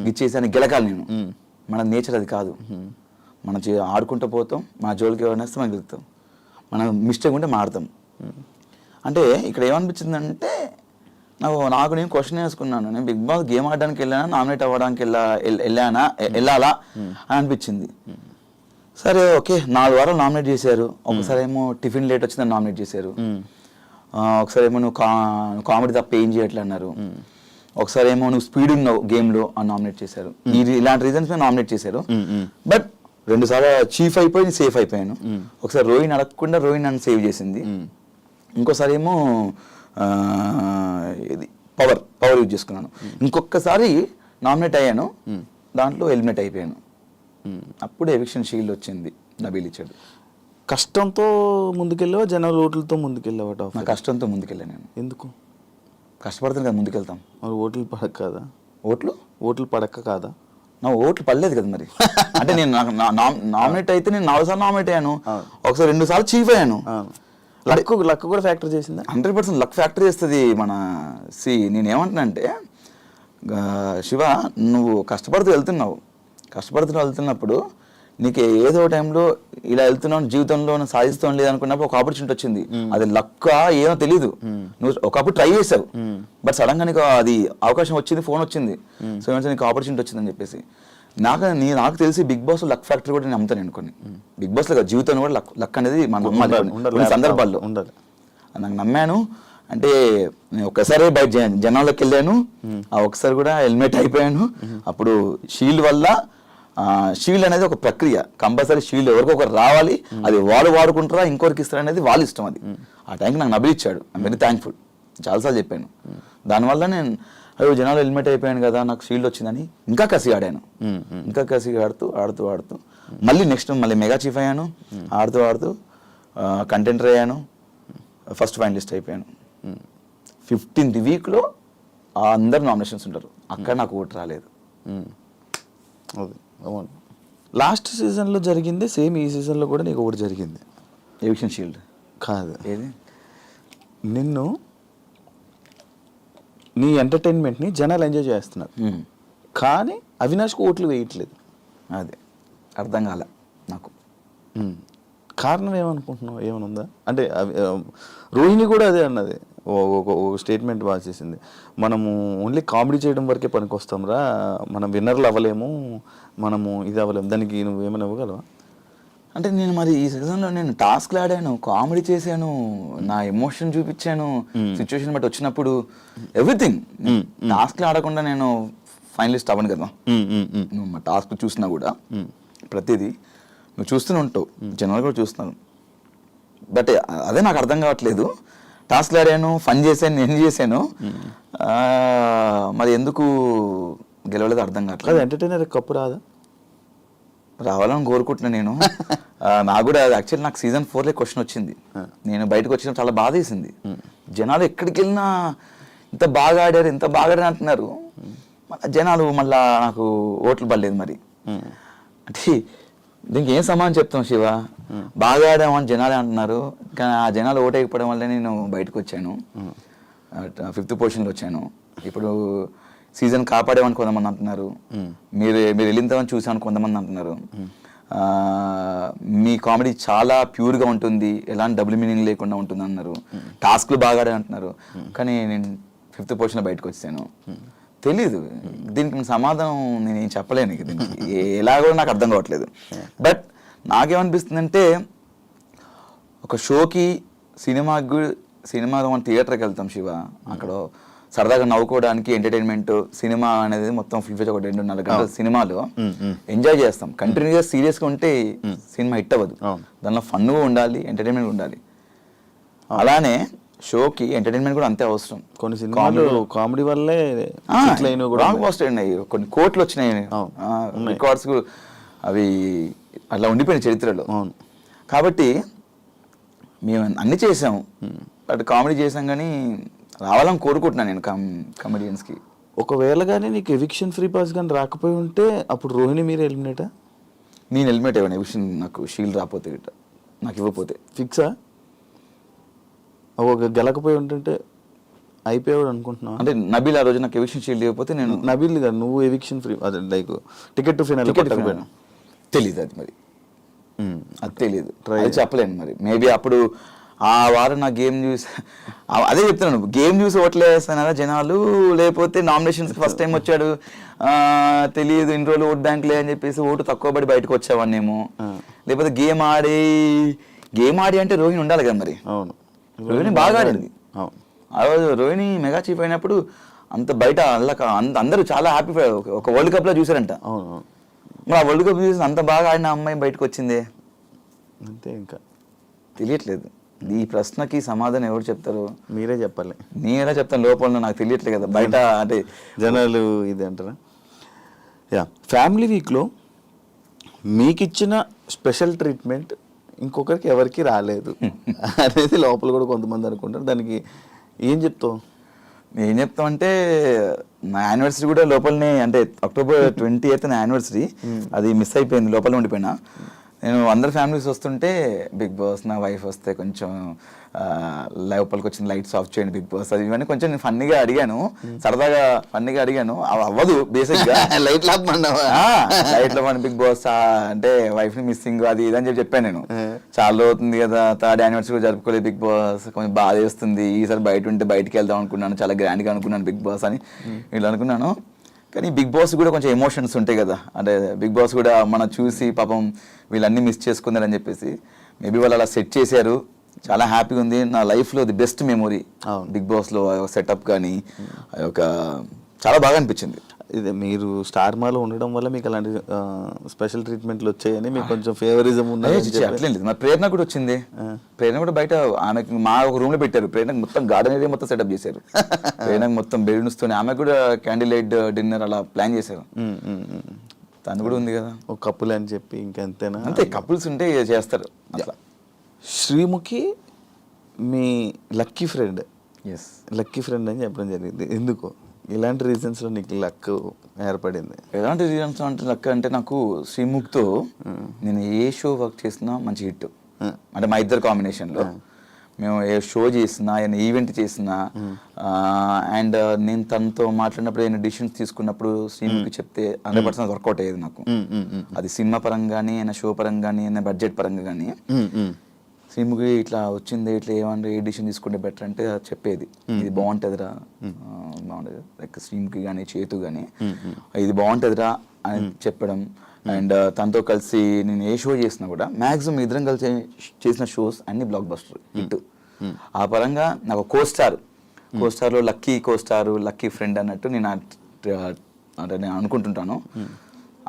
గిచ్చేసి అని గెలకాలి నేను. మన నేచర్ అది కాదు. మనం ఆడుకుంటూ పోతాం, మన జోలికి ఎవరైనా వస్తే మనం గెలుస్తాం, మనం మిస్టేక్ ఉంటే మాడతాం. అంటే ఇక్కడ ఏమనిపించిందంటే నాకు నేను క్వశ్చన్ వేసుకున్నాను, నేను బిగ్ బాస్ గేమ్ ఆడడానికి వెళ్ళానా, నామినేట్ అవ్వడానికి వెళ్ళాలా అని అనిపించింది. సరే ఓకే, 4 వారాలు నామినేట్ చేశారు. ఒకసారి ఏమో టిఫిన్ లేట్ వచ్చిందని నామినేట్ చేశారు, ఒకసారి ఏమో నువ్వు కామెడీ తప్ప ఏం చేయట్లే అన్నారు, ఒకసారి ఏమో నువ్వు స్పీడ్ ఉన్నావు గేమ్లో అని నామినేట్ చేశారు. ఇలాంటి రీజన్స్ మీద నామినేట్ చేశారు. బట్ 2 సార్లు చీఫ్ అయిపోయి సేఫ్ అయిపోయాను. ఒకసారి రోహిణి అడగకుండా రోహిణి నన్ను సేవ్ చేసింది. ఇంకోసారి ఏమో ఇది పవర్ యూజ్ చేసుకున్నాను. ఇంకొకసారి నామినేట్ అయ్యాను, దాంట్లో హెల్మెట్ అయిపోయాను. అప్పుడు ఎవిక్షన్ షీల్డ్ వచ్చింది, నబీల్ ఇచ్చాడు. కష్టంతో ముందుకెళ్ళావా, జనాల ఓట్లతో ముందుకెళ్ళావట? నా కష్టంతో ముందుకెళ్ళాను నేను. ఎందుకు? కష్టపడుతుంది కదా ముందుకెళ్తాం. మరి ఓట్లు పడక కాదా? ఓట్లు పడక కాదా? నా ఓట్లు పడలేదు కదా మరి. అంటే నేను నామినేట్ అయితే నేను 4 సార్లు నామినేట్ అయ్యాను, ఒకసారి 2 సార్లు చీఫ్ అయ్యాను. లక్ కూడా ఫ్యాక్టర్ చేసిందా? 100% లక్ ఫ్యాక్టర్ చేస్తుంది. నేనేమంటున్నా అంటే శివ, నువ్వు కష్టపడుతూ వెళ్తున్నప్పుడు నీకు ఏదో టైంలో ఇలా వెళ్తున్నావు, జీవితంలో సాధిస్తాం లేదనుకున్నప్పుడు ఒక ఆపర్చునిటీ వచ్చింది. అది లక్ ఏమో తెలీదు, నువ్వు ఒకప్పుడు ట్రై చేసావు, బట్ సడన్ గా నీకు అది అవకాశం వచ్చింది, ఫోన్ వచ్చింది, సో నీకు ఆపర్చునిటీ వచ్చిందని చెప్పేసి. నాకు తెలిసి బిగ్ బాస్ లక్ ఫ్యాక్టరీ కూడా నేను నమ్ముతాను అనుకోని. బిగ్ బాస్ లో జీవితంలో కూడా లక్ అనేది మన సందర్భాల్లో ఉండాలి. నాకు నమ్మాను. అంటే నేను ఒక్కసారి బయట జనాల్లోకి వెళ్ళాను, ఆ ఒకసారి కూడా హెల్మెట్ అయిపోయాను. అప్పుడు షీల్డ్ వల్ల, షీల్డ్ అనేది ఒక ప్రక్రియ, కంపల్సరీ షీల్డ్ ఎవరికొకరు రావాలి, అది వాళ్ళు వాడుకుంటారా ఇంకొకరికి ఇస్తారు అనేది వాళ్ళ ఇష్టం. అది ఆ టైంకి నాకు నబీల్ ఇచ్చాడు, ఐఎమ్ వెరీ థ్యాంక్ఫుల్. చాలాసార్లు చెప్పాను. దానివల్ల నేను జనాలు హెల్మెట్ అయిపోయాను కదా, నాకు షీల్డ్ వచ్చిందని ఇంకా కసిగా ఆడాను. ఇంకా కసిగా ఆడుతూ మళ్ళీ మెగా చీఫ్ అయ్యాను. ఆడుతూ కంటెంటర్ అయ్యాను, ఫస్ట్ ఫైనలిస్ట్ అయిపోయాను. 15th వీక్లో అందరు నామినేషన్స్ ఉంటారు, అక్కడ నాకు ఓటు రాలేదు. లాస్ట్ సీజన్లో జరిగింది సేమ్ ఈ సీజన్లో కూడా నీకు ఒకటి జరిగింది. ఎవిక్షన్ షీల్డ్ కాదు, ఏది? నిన్ను నీ ఎంటర్టైన్మెంట్ని జనాలు ఎంజాయ్ చేస్తున్నారు, కానీ అవినాష్కి ఓట్లు వేయట్లేదు. అదే అర్థం కాలే నాకు. కారణం ఏమనుకుంటున్నావు? ఏమైనా ఉందా అంటే? రోహిణి కూడా అదే అన్నది, ఒక స్టేట్మెంట్ బాగా చేసింది, మనము ఓన్లీ కామెడీ చేయడం వరకే పనికొస్తాం రా, మనం విన్నర్లు అవ్వలేము, మనము ఇది అవ్వలేము. దానికి నువ్వు ఏమైనా ఇవ్వగలవా? అంటే నేను మరి ఈ సీజన్లో నేను టాస్క్లు ఆడాను, కామెడీ చేశాను, నా ఎమోషన్ చూపించాను, సిచ్యువేషన్ బట్టి వచ్చినప్పుడు ఎవ్రీథింగ్. టాస్క్లు ఆడకుండా నేను ఫైనలిస్ట్ అవ్వను కదా. నువ్వు మా టాస్క్ చూసినా కూడా ప్రతిదీ నువ్వు చూస్తూనే ఉంటావు, జనాలు కూడా చూస్తున్నాను. బట్ అదే నాకు అర్థం కావట్లేదు. టాస్క్లు ఆడాను, ఫన్ చేశాను, నేను చేశాను, మరి ఎందుకు గెలవలేదు అర్థం కావట్లేదు. ఎంటర్టైనర్ కప్పు రాదా? రావాలని కోరుకుంటున్నా నేను. నాకు కూడా యాక్చువల్లీ నాకు సీజన్ 4లో క్వశ్చన్ వచ్చింది. నేను బయటకు వచ్చిన చాలా బాధ వేసింది. జనాలు ఎక్కడికి వెళ్ళినా ఇంత బాగా ఆడారు, ఇంత బాగా ఆడారు అంటున్నారు. జనాలు మళ్ళా నాకు ఓట్లు పడలేదు. మరి అంటే దీనికి ఏం సమాధానం చెప్తాం శివ? బాగా ఆడామని జనాలే అంటున్నారు, కానీ ఆ జనాలు ఓటేయకపోవడం వల్లే నేను బయటకు వచ్చాను, 5th పొజిషన్లో వచ్చాను. ఇప్పుడు సీజన్ కాపాడేమని కొంతమంది అంటున్నారు, మీరు వెళ్ళిందని చూసామని కొంతమంది అంటున్నారు. మీ కామెడీ చాలా ప్యూర్గా ఉంటుంది, ఎలాంటి డబుల్ మీనింగ్ లేకుండా ఉంటుంది అన్నారు. టాస్క్లు బాగా అంటున్నారు, కానీ నేను 5th పొజిషన్లో బయటకు వచ్చాను. తెలీదు దీనికి సమాధానం నేను ఏం చెప్పలేను. దీనికి ఎలాగో నాకు అర్థం కావట్లేదు. బట్ నాకేమనిపిస్తుందంటే, ఒక షోకి సినిమా మనం థియేటర్కి వెళ్తాం శివ, అక్కడ సరదాగా నవ్వుకోవడానికి ఎంటర్టైన్మెంట్, సినిమా అనేది మొత్తం ఫుల్ ఒక 2.5 గంటల సినిమాలో ఎంజాయ్ చేస్తాం. కంటిన్యూగా సీరియస్గా ఉంటే సినిమా హిట్ అవ్వదు. దానిలో ఫన్ ఉండాలి, ఎంటర్టైన్మెంట్ ఉండాలి. అలానే షోకి ఎంటర్టైన్మెంట్ కూడా అంతే అవసరం. కొన్ని సినిమాలు కామెడీ వల్లే అయినాయి, కొన్ని కోట్లు వచ్చినాయి, రికార్డ్స్ అవి అట్లా ఉండిపోయిన చరిత్రలో. కాబట్టి మేము అన్ని చేసాము, బట్ కామెడీ చేసాం, కానీ రావాలని కోరుకుంటున్నాను నేను కమెడియన్స్కి. ఒకవేళ కానీ నీకు ఎవిక్షన్ ఫ్రీ పాస్ కానీ రాకపోయి ఉంటే అప్పుడు రోహిణి మీరు ఎలిమినేటా? నేను ఎలిమినేట్ అయ్యాను. ఎవిక్షన్ నాకు షీల్డ్ రాకపోతే గిట్ట, నాకు ఇవ్వకపోతే. ఫిక్సా? ఒక గెలకపోయి ఉంటుంటే అయిపోయాడు అనుకుంటున్నావు? అంటే నబీల్ ఆ రోజు నాకు ఎవిక్షన్ షీల్డ్ ఇవ్వకపోతే నేను నబీల్ గారు నువ్వు ఎవిక్షన్ ఫ్రీ, అదే లైక్ టికెట్ టు ఫైనల్ తెలీదు. అది మరి అది తెలీదు, అది చెప్పలేను. మరి మేబీ అప్పుడు ఆ వారం నా గేమ్ చూసి, అదే చెప్తున్నాను, గేమ్ చూసి ఓట్లు వేస్తానారా జనాలు, లేకపోతే నామినేషన్స్కి ఫస్ట్ టైం వచ్చాడు తెలియదు, ఇన్ని రోజులు ఓట్ బ్యాంక్ లే అని చెప్పేసి ఓటు తక్కువ పడి బయటకు వచ్చావాన్నేమో, లేకపోతే గేమ్ ఆడి అంటే రోహిణి ఉండాలి కదా. మరి అవును, రోహిణి బాగా ఆడింది. ఆ రోజు రోహిణి మెగా చీఫ్ అయినప్పుడు అంత బయట అందరూ చాలా హ్యాపీ, ఒక వరల్డ్ కప్లో చూసారంట. మరి ఆ వరల్డ్ కప్ చూసి అంత బాగా ఆడిన అమ్మాయి బయటకు వచ్చిందే అంతే. ఇంకా తెలియట్లేదు. ఈ ప్రశ్నకి సమాధానం ఎవరు చెప్తారు? మీరే చెప్పాలి. నేనేలా చెప్తాను? లోపల నాకు తెలియట్లేదు కదా, బయట అంటే జనాలు ఇది అంటారా? యా, ఫ్యామిలీ వీక్లో మీకు ఇచ్చిన స్పెషల్ ట్రీట్మెంట్ ఇంకొకరికి ఎవరికి రాలేదు అనేది లోపల కూడా కొంతమంది అనుకుంటారు. దానికి ఏం చెప్తావు? ఏం చెప్తామంటే, నా యానివర్సరీ కూడా లోపలనే, అంటే October 28th నా యానివర్సరీ, అది మిస్ అయిపోయింది, లోపల ఉండిపోయినా. నేను అందరు ఫ్యామిలీస్ వస్తుంటే బిగ్ బాస్, నా వైఫ్ వస్తే కొంచెం లోపలికి వచ్చిన లైట్స్ ఆఫ్ చేయండి బిగ్ బాస్, అది ఇవన్నీ కొంచెం నేను ఫన్నీగా అడిగాను, సరదాగా ఫన్నీగా అడిగాను. అవ్వదు బేసిక్గా. లైట్లో మన బిగ్ బాస్ అంటే వైఫ్ని మిస్సింగ్ అది ఇదని చెప్పాను నేను. చాలా అవుతుంది కదా, 3rd యానివర్సరీ కూడా జరుపుకోలేదు బిగ్ బాస్, కొంచెం బాధ వేస్తుంది, ఈసారి బయట ఉంటే బయటికి వెళ్దాం అనుకున్నాను, చాలా గ్రాండ్గా అనుకున్నాను బిగ్ బాస్ అని ఇట్లా అనుకున్నాను. కానీ బిగ్ బాస్ కూడా కొంచెం ఎమోషన్స్ ఉంటాయి కదా, అంటే బిగ్ బాస్ కూడా మనం చూసి పాపం వీళ్ళన్నీ మిస్ చేసుకున్నారని చెప్పేసి మేబీ వాళ్ళు అలా సెట్ చేశారు. చాలా హ్యాపీగా ఉంది. నా లైఫ్లో ది బెస్ట్ మెమొరీ బిగ్ బాస్లో సెటప్ కానీ ఒక చాలా బాగా అనిపించింది. ఇది మీరు స్టార్ మాలో ఉండడం వల్ల మీకు అలాంటి స్పెషల్ ట్రీట్మెంట్లు వచ్చాయని మీకు కొంచెం ఫేవరిజం ఉన్నది. అట్లేదు, మా ప్రేరణ కూడా వచ్చింది. ప్రేరణ కూడా బయట ఆమెకి మా ఒక రూమ్ లో పెట్టారు. ప్రేరణకు మొత్తం గార్డెన్ ఏరియా మొత్తం సెటప్ చేశారు. ప్రేరణకు మొత్తం బెలూన్స్తోనే, ఆమె కూడా క్యాండిల్ లైట్ డిన్నర్ అలా ప్లాన్ చేశారు. తను కూడా ఉంది కదా ఒక కపుల్ అని చెప్పి. ఇంకెంతేనా? అంతే, కపుల్స్ ఉంటే చేస్తారు అట్లా. శ్రీముఖి మీ lucky friend. Yes, lucky friend అని చెప్పడం జరిగింది. ఎందుకు, ఇలాంటి రీజన్స్లో నీకు లక్ ఏర్పడింది? ఎలాంటి రీజన్స్ అంటే లక్ అంటే, నాకు శ్రీముఖ్తో నేను ఏ షో వర్క్ చేసినా మంచి హిట్. అంటే మా ఇద్దరు కాంబినేషన్లో మేము ఏ షో చేసినా ఏదైనా ఈవెంట్ చేసినా అండ్ నేను తనతో మాట్లాడినప్పుడు ఏదైనా డిసిషన్స్ తీసుకున్నప్పుడు శ్రీముఖి చెప్తే 100% వర్కౌట్ అయ్యేది నాకు. అది సినిమా పరంగా కానీ అయినా షో పరంగా కానీ అయినా బడ్జెట్ పరంగా కానీ శ్రీముఖి ఇట్లా వచ్చింది ఇట్లా ఏమన్నా ఏ డిసిషన్ తీసుకుంటే బెటర్ అంటే చెప్పేది ఇది బాగుంటుందిరా బాగుంటుంది లైక్ శ్రీముఖి కానీ చేతు కానీ ఇది బాగుంటుందిరా అని చెప్పడం. అండ్ తనతో కలిసి నేను ఏ షో చేసినా కూడా మ్యాక్సిమం ఇద్దరం కలిసి చేసిన షోస్ అన్ని బ్లాక్ బస్టర్ హిట్. ఆ పరంగా నాకు కోస్టార్లో లక్కీ కోస్టార్ లక్కీ ఫ్రెండ్ అన్నట్టు నేను అంటే నేను అనుకుంటుంటాను.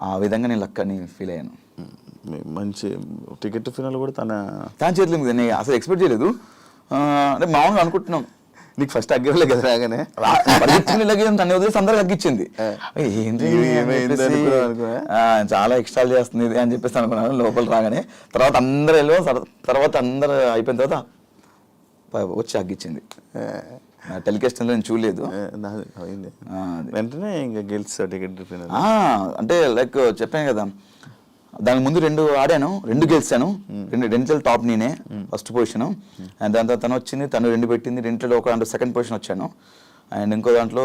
ఆ విధంగా నేను లక్ అని ఫీల్ అయ్యాను. మంచి టికెట్ ఫినాల్ కూడా తన చేతిలో ఉంది. నేను అసలు ఎక్స్పెక్ట్ చేయలేదు. అంటే మామూలుగా అనుకుంటున్నాం నీకు ఫస్ట్ అగ్గరలే కదా రాగానే తను వదిలేసి అందరికి అగ్గిచ్చింది. ఏంటి చాలా ఎక్స్ట్రా చేస్తుంది ఇది అని చెప్పేసి అనుకున్నాను లోపల రాగానే. తర్వాత అందరూ తర్వాత అందరూ అయిపోయిన తర్వాత వచ్చి అగ్గిచ్చింది. టెలికాస్ట్ నేను చూడలేదు. వెంటనే ఇంకా గెలిచా టికెట్ ఫినాల్. అంటే లైక్ చెప్పాను కదా దాని ముందు 2 ఆడాను, 2 గెలిచాను. 2 టాప్ నేనే ఫస్ట్ పొజిషన్. అండ్ దాని తర్వాత తను వచ్చింది, తను 2 పెట్టింది. 2లో ఒక దాంట్లో సెకండ్ పొజిషన్ వచ్చాను. అండ్ ఇంకో దాంట్లో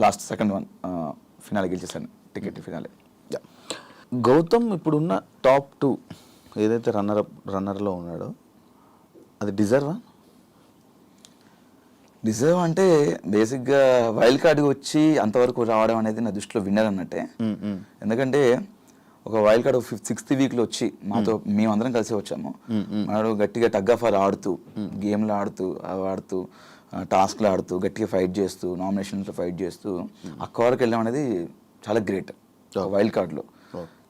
లాస్ట్ సెకండ్ వన్ ఫినాలే గెలిచేసాను టికెట్ ఫినాలే. గౌతమ్ ఇప్పుడున్న టాప్ 2 ఏదైతే రన్నర్లో ఉన్నాడో అది డిజర్వ్ అంటే బేసిక్గా వైల్డ్ కార్డ్కి వచ్చి అంతవరకు రావడం అనేది నా దృష్టిలో విన్నర్ అన్నట్టే. ఎందుకంటే ఒక వైల్డ్ కార్డ్ 6th వీక్లో వచ్చి మేమందరం కలిసి వచ్చాము. మనడు గట్టిగా టగ్ ఆఫ్ వార్ ఆడుతూ గేమ్లు ఆడుతూ టాస్క్లు ఆడుతూ గట్టిగా ఫైట్ చేస్తూ నామినేషన్స్లో ఫైట్ చేస్తూ అక్క వరకు వెళ్ళడం అనేది చాలా గ్రేట్ వైల్డ్ కార్డ్లో.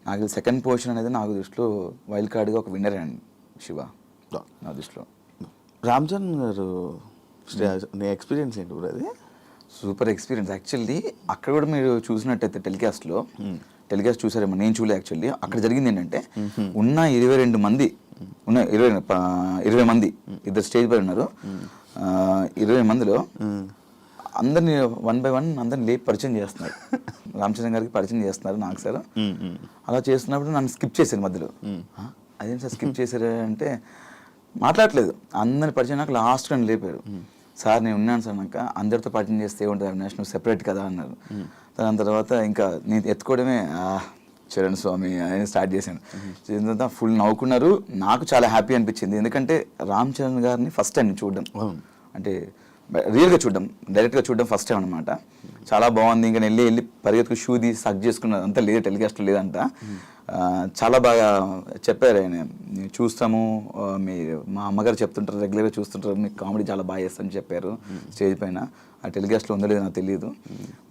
నాకు సెకండ్ పొజిషన్ అనేది నాకు దృష్టిలో వైల్డ్ కార్డ్గా ఒక విన్నర్ అండి శివ నా దృష్టిలో. రామ్ చరణ్ గారు నీ ఎక్స్పీరియన్స్ ఏంటి కూడా? అది సూపర్ ఎక్స్పీరియన్స్ యాక్చువల్లీ. అక్కడ కూడా మీరు చూసినట్టయితే టెలికాస్ట్ చూసారేమో, నేను చూడలే యాక్చువల్లీ. అక్కడ జరిగింది ఏంటంటే ఉన్న 22 మంది 20 మంది ఇద్దరు స్టేజ్ పై ఉన్నారు. 20 మందిలో అందరినీ 1 by 1 అందరిని లేపి పరిచయం చేస్తున్నారు. రామ్ చరణ్ గారికి పరిచయం చేస్తున్నారు నాకు సార్. అలా చేస్తున్నప్పుడు నన్ను స్కిప్ చేశారు మధ్యలో. అదేం సార్ స్కిప్ చేశారు అంటే మాట్లాడలేదు. అందరిని పరిచయం నాకు లాస్ట్ అని లేపారు. సార్ నేను ఉన్నాను సార్ నాకు అందరితో పరిచయం చేస్తే ఏముంటుంది అవినాష్ నువ్వు సెపరేట్ కదా అన్నారు. దాని తర్వాత ఇంకా నేను ఎత్తుకోవడమే చరణ్ స్వామి అని స్టార్ట్ చేశాను. చేసిన తర్వాత ఫుల్ నవ్వుకున్నారు. నాకు చాలా హ్యాపీ అనిపించింది. ఎందుకంటే రామ్ చరణ్ గారిని ఫస్ట్ టైం చూడడం, అంటే రియల్గా చూడడం, డైరెక్ట్గా చూడడం ఫస్ట్ టైం అనమాట. చాలా బాగుంది. ఇంకా వెళ్ళి పరిగెత్తుకు షూ తీసి సక్ చేసుకున్నది అంతా లేదు, టెలికాస్ట్ లేదంట. చాలా బాగా చెప్పారు ఆయన. చూస్తాము మా అమ్మగారు చెప్తుంటారు రెగ్యులర్గా చూస్తుంటారు, మీకు కామెడీ చాలా బాగా చేస్తారని చెప్పారు స్టేజ్ పైన. ఆ టెలికాస్ట్లో ఉందో లేదో నాకు తెలియదు,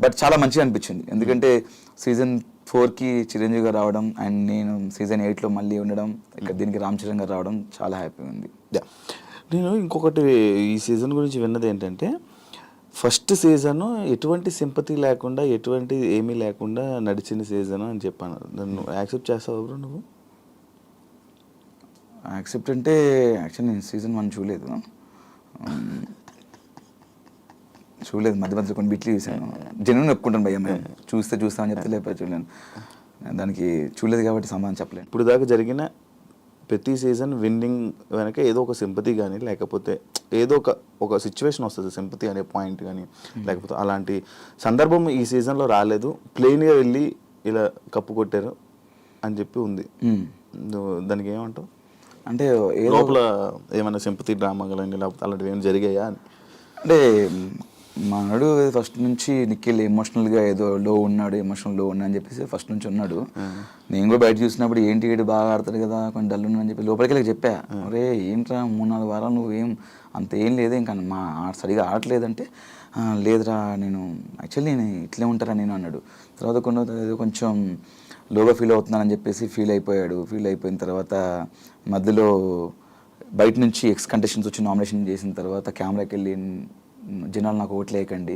బట్ చాలా మంచిగా అనిపించింది. ఎందుకంటే సీజన్ 4కి చిరంజీవి గారు రావడం అండ్ నేను సీజన్ 8లో మళ్ళీ ఉండడం, ఇక్కడ దీనికి రామ్ చరణ్ గారు రావడం చాలా హ్యాపీగా ఉంది. నేను ఇంకొకటి ఈ సీజన్ గురించి విన్నది ఏంటంటే ఫస్ట్ సీజన్ ఎటువంటి సింపతి లేకుండా ఎటువంటి ఏమీ లేకుండా నడిచిన సీజన్ అని చెప్పాను. నన్ను యాక్సెప్ట్ చేస్తావు బ్రో నువ్వు? యాక్సెప్ట్ అంటే యాక్చువల్లీ నేను సీజన్ 1 చూడలేదు. మధ్య మధ్యలో కొన్ని బిట్లు చూసాను. జెన్యున్ ఒప్పుకుంటాను భయ్య, మేము చూస్తామని చెప్తే లేకపోతే చూడలేను. దానికి చూడలేదు కాబట్టి సమాధానం చెప్పలేను. ఇప్పుడు దాకా జరిగిన ప్రతి సీజన్ విన్నింగ్ వెనక ఏదో ఒక సింపతి కానీ లేకపోతే ఏదో ఒక సిచ్యువేషన్ వస్తుంది, సింపతి అనే పాయింట్ కానీ లేకపోతే అలాంటి సందర్భం ఈ సీజన్లో రాలేదు. ప్లెయిన్గా వెళ్ళి ఇలా కప్పు కొట్టారు అని చెప్పి ఉంది. దానికి ఏమంటావు? అంటే లోపల ఏమైనా సింపతి డ్రామా కానీ లేకపోతే అలాంటివి ఏమైనా జరిగాయా అని? అంటే మనడు ఫస్ట్ నుంచి నిఖిల్ ఎమోషనల్గా ఏదో లో ఉన్నాడు అని చెప్పేసి ఫస్ట్ నుంచి ఉన్నాడు. నేను కూడా బయట చూసినప్పుడు ఏంటి వీడు బాగా ఆడతాడు కదా కొంచెం డల్ ఉన్నాడు అని చెప్పి లోపలికి వెళ్ళి చెప్పా, అరే ఏంట్రా 3-4 వారాలు నువ్వేం అంత ఏం లేదు ఇంకా సరిగా ఆడలేదంటే లేదురా నేను యాక్చువల్లీ నేను ఇట్లే ఉంటారా నేను అన్నాడు. తర్వాత కొంచెం లోగా ఫీల్ అవుతున్నానని చెప్పేసి ఫీల్ అయిపోయిన తర్వాత మధ్యలో బయట నుంచి కంటెస్టెంట్స్ వచ్చి నామినేషన్ చేసిన తర్వాత కెమెరాకి వెళ్ళి జనాలు నాకు ఓట్లు వేయకండి,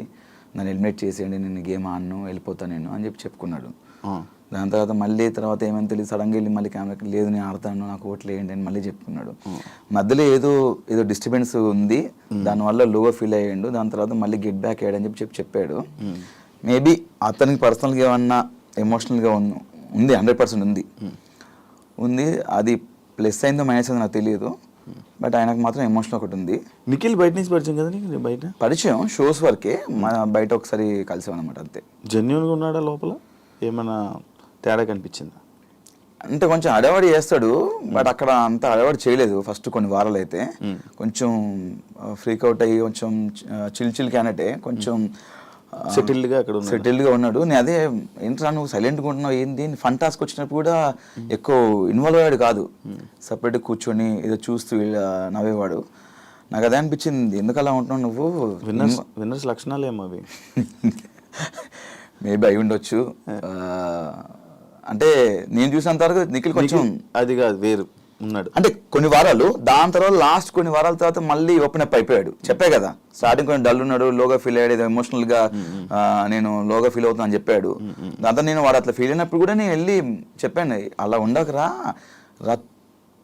నన్ను ఎలిమినేట్ చేసేయండి, నేను గేమ్ ఆడను వెళ్ళిపోతాను నేను అని చెప్పి చెప్పుకున్నాడు. దాని తర్వాత ఏమైనా తెలియదు సడన్గా వెళ్ళి మళ్ళీ కెమెరాకి లేదు నేను ఆడతాను నాకు ఓట్లు వేయండి అని మళ్ళీ చెప్పుకున్నాడు. మధ్యలో ఏదో డిస్టర్బెన్స్ ఉంది, దానివల్ల లోగా ఫీల్ అయ్యాడు. దాని తర్వాత మళ్ళీ గెట్ బ్యాక్ అయ్యాడని చెప్పాడు. మేబీ అతనికి పర్సనల్గా ఏమన్నా ఎమోషనల్గా ఉంది 100% ఉంది. అది ప్లస్ అయిందో మైనస్ అయిందో నాకు తెలియదు. బట్ ఆయనకు మాత్రం ఎమోషన్ ఒకటి ఉంది. నిఖిల్ బయట నుంచి పరిచయం కదా నీకు బయట? పరిచయం షోస్ వరకే, బయట ఒకసారి కలిసాం అనమాట అంతే. జెన్యున్గా ఉన్నాడా లోపల? ఏమైనా తేడా కనిపించిందా? అంటే కొంచెం అడవాడి చేస్తాడు, బట్ అక్కడ అంత అడవాడి చేయలేదు ఫస్ట్ కొన్ని వారాలు అయితే. కొంచెం ఫ్రీక్ అవుట్ అయ్యి కొంచెం చిల్ క్యానటే కొంచెం సెటిల్డ్గా ఉన్నాడు. నేను అదే ఏంట్రా నువ్వు సైలెంట్గా ఉంటున్నావు ఏంది, ఫన్ టాస్క్ వచ్చినప్పుడు కూడా ఎక్కువ ఇన్వాల్వ్ అయ్యాడు కాదు, సపరేట్గా కూర్చొని ఏదో చూస్తూ నవ్వేవాడు. నాకు అదే అనిపించింది, ఎందుకు అలా ఉంటున్నావు నువ్వు? విన్నర్స్ లక్షణాలు ఏమో అవి. మేబీ అయి ఉండొచ్చు. అంటే నేను చూసినంత వరకు నిఖిల్ కొంచెం అది కాదు వేరు ఉన్నాడు అంటే కొన్ని వారాలు, దాని తర్వాత లాస్ట్ కొన్ని వారాల తర్వాత మళ్ళీ ఓపెన్ అప్ అయిపోయాడు. చెప్పే కదా స్టార్టింగ్ కొంచెం డల్ ఉన్నాడు, లోగా ఫీల్ అయ్యాడు, ఏదో ఎమోషనల్ గా నేను లోగా ఫీల్ అవుతున్నా అని చెప్పాడు. దాంతో నేను వాడు అట్లా ఫీల్ అయినప్పుడు కూడా నేను వెళ్ళి చెప్పాను, అలా ఉండకరా,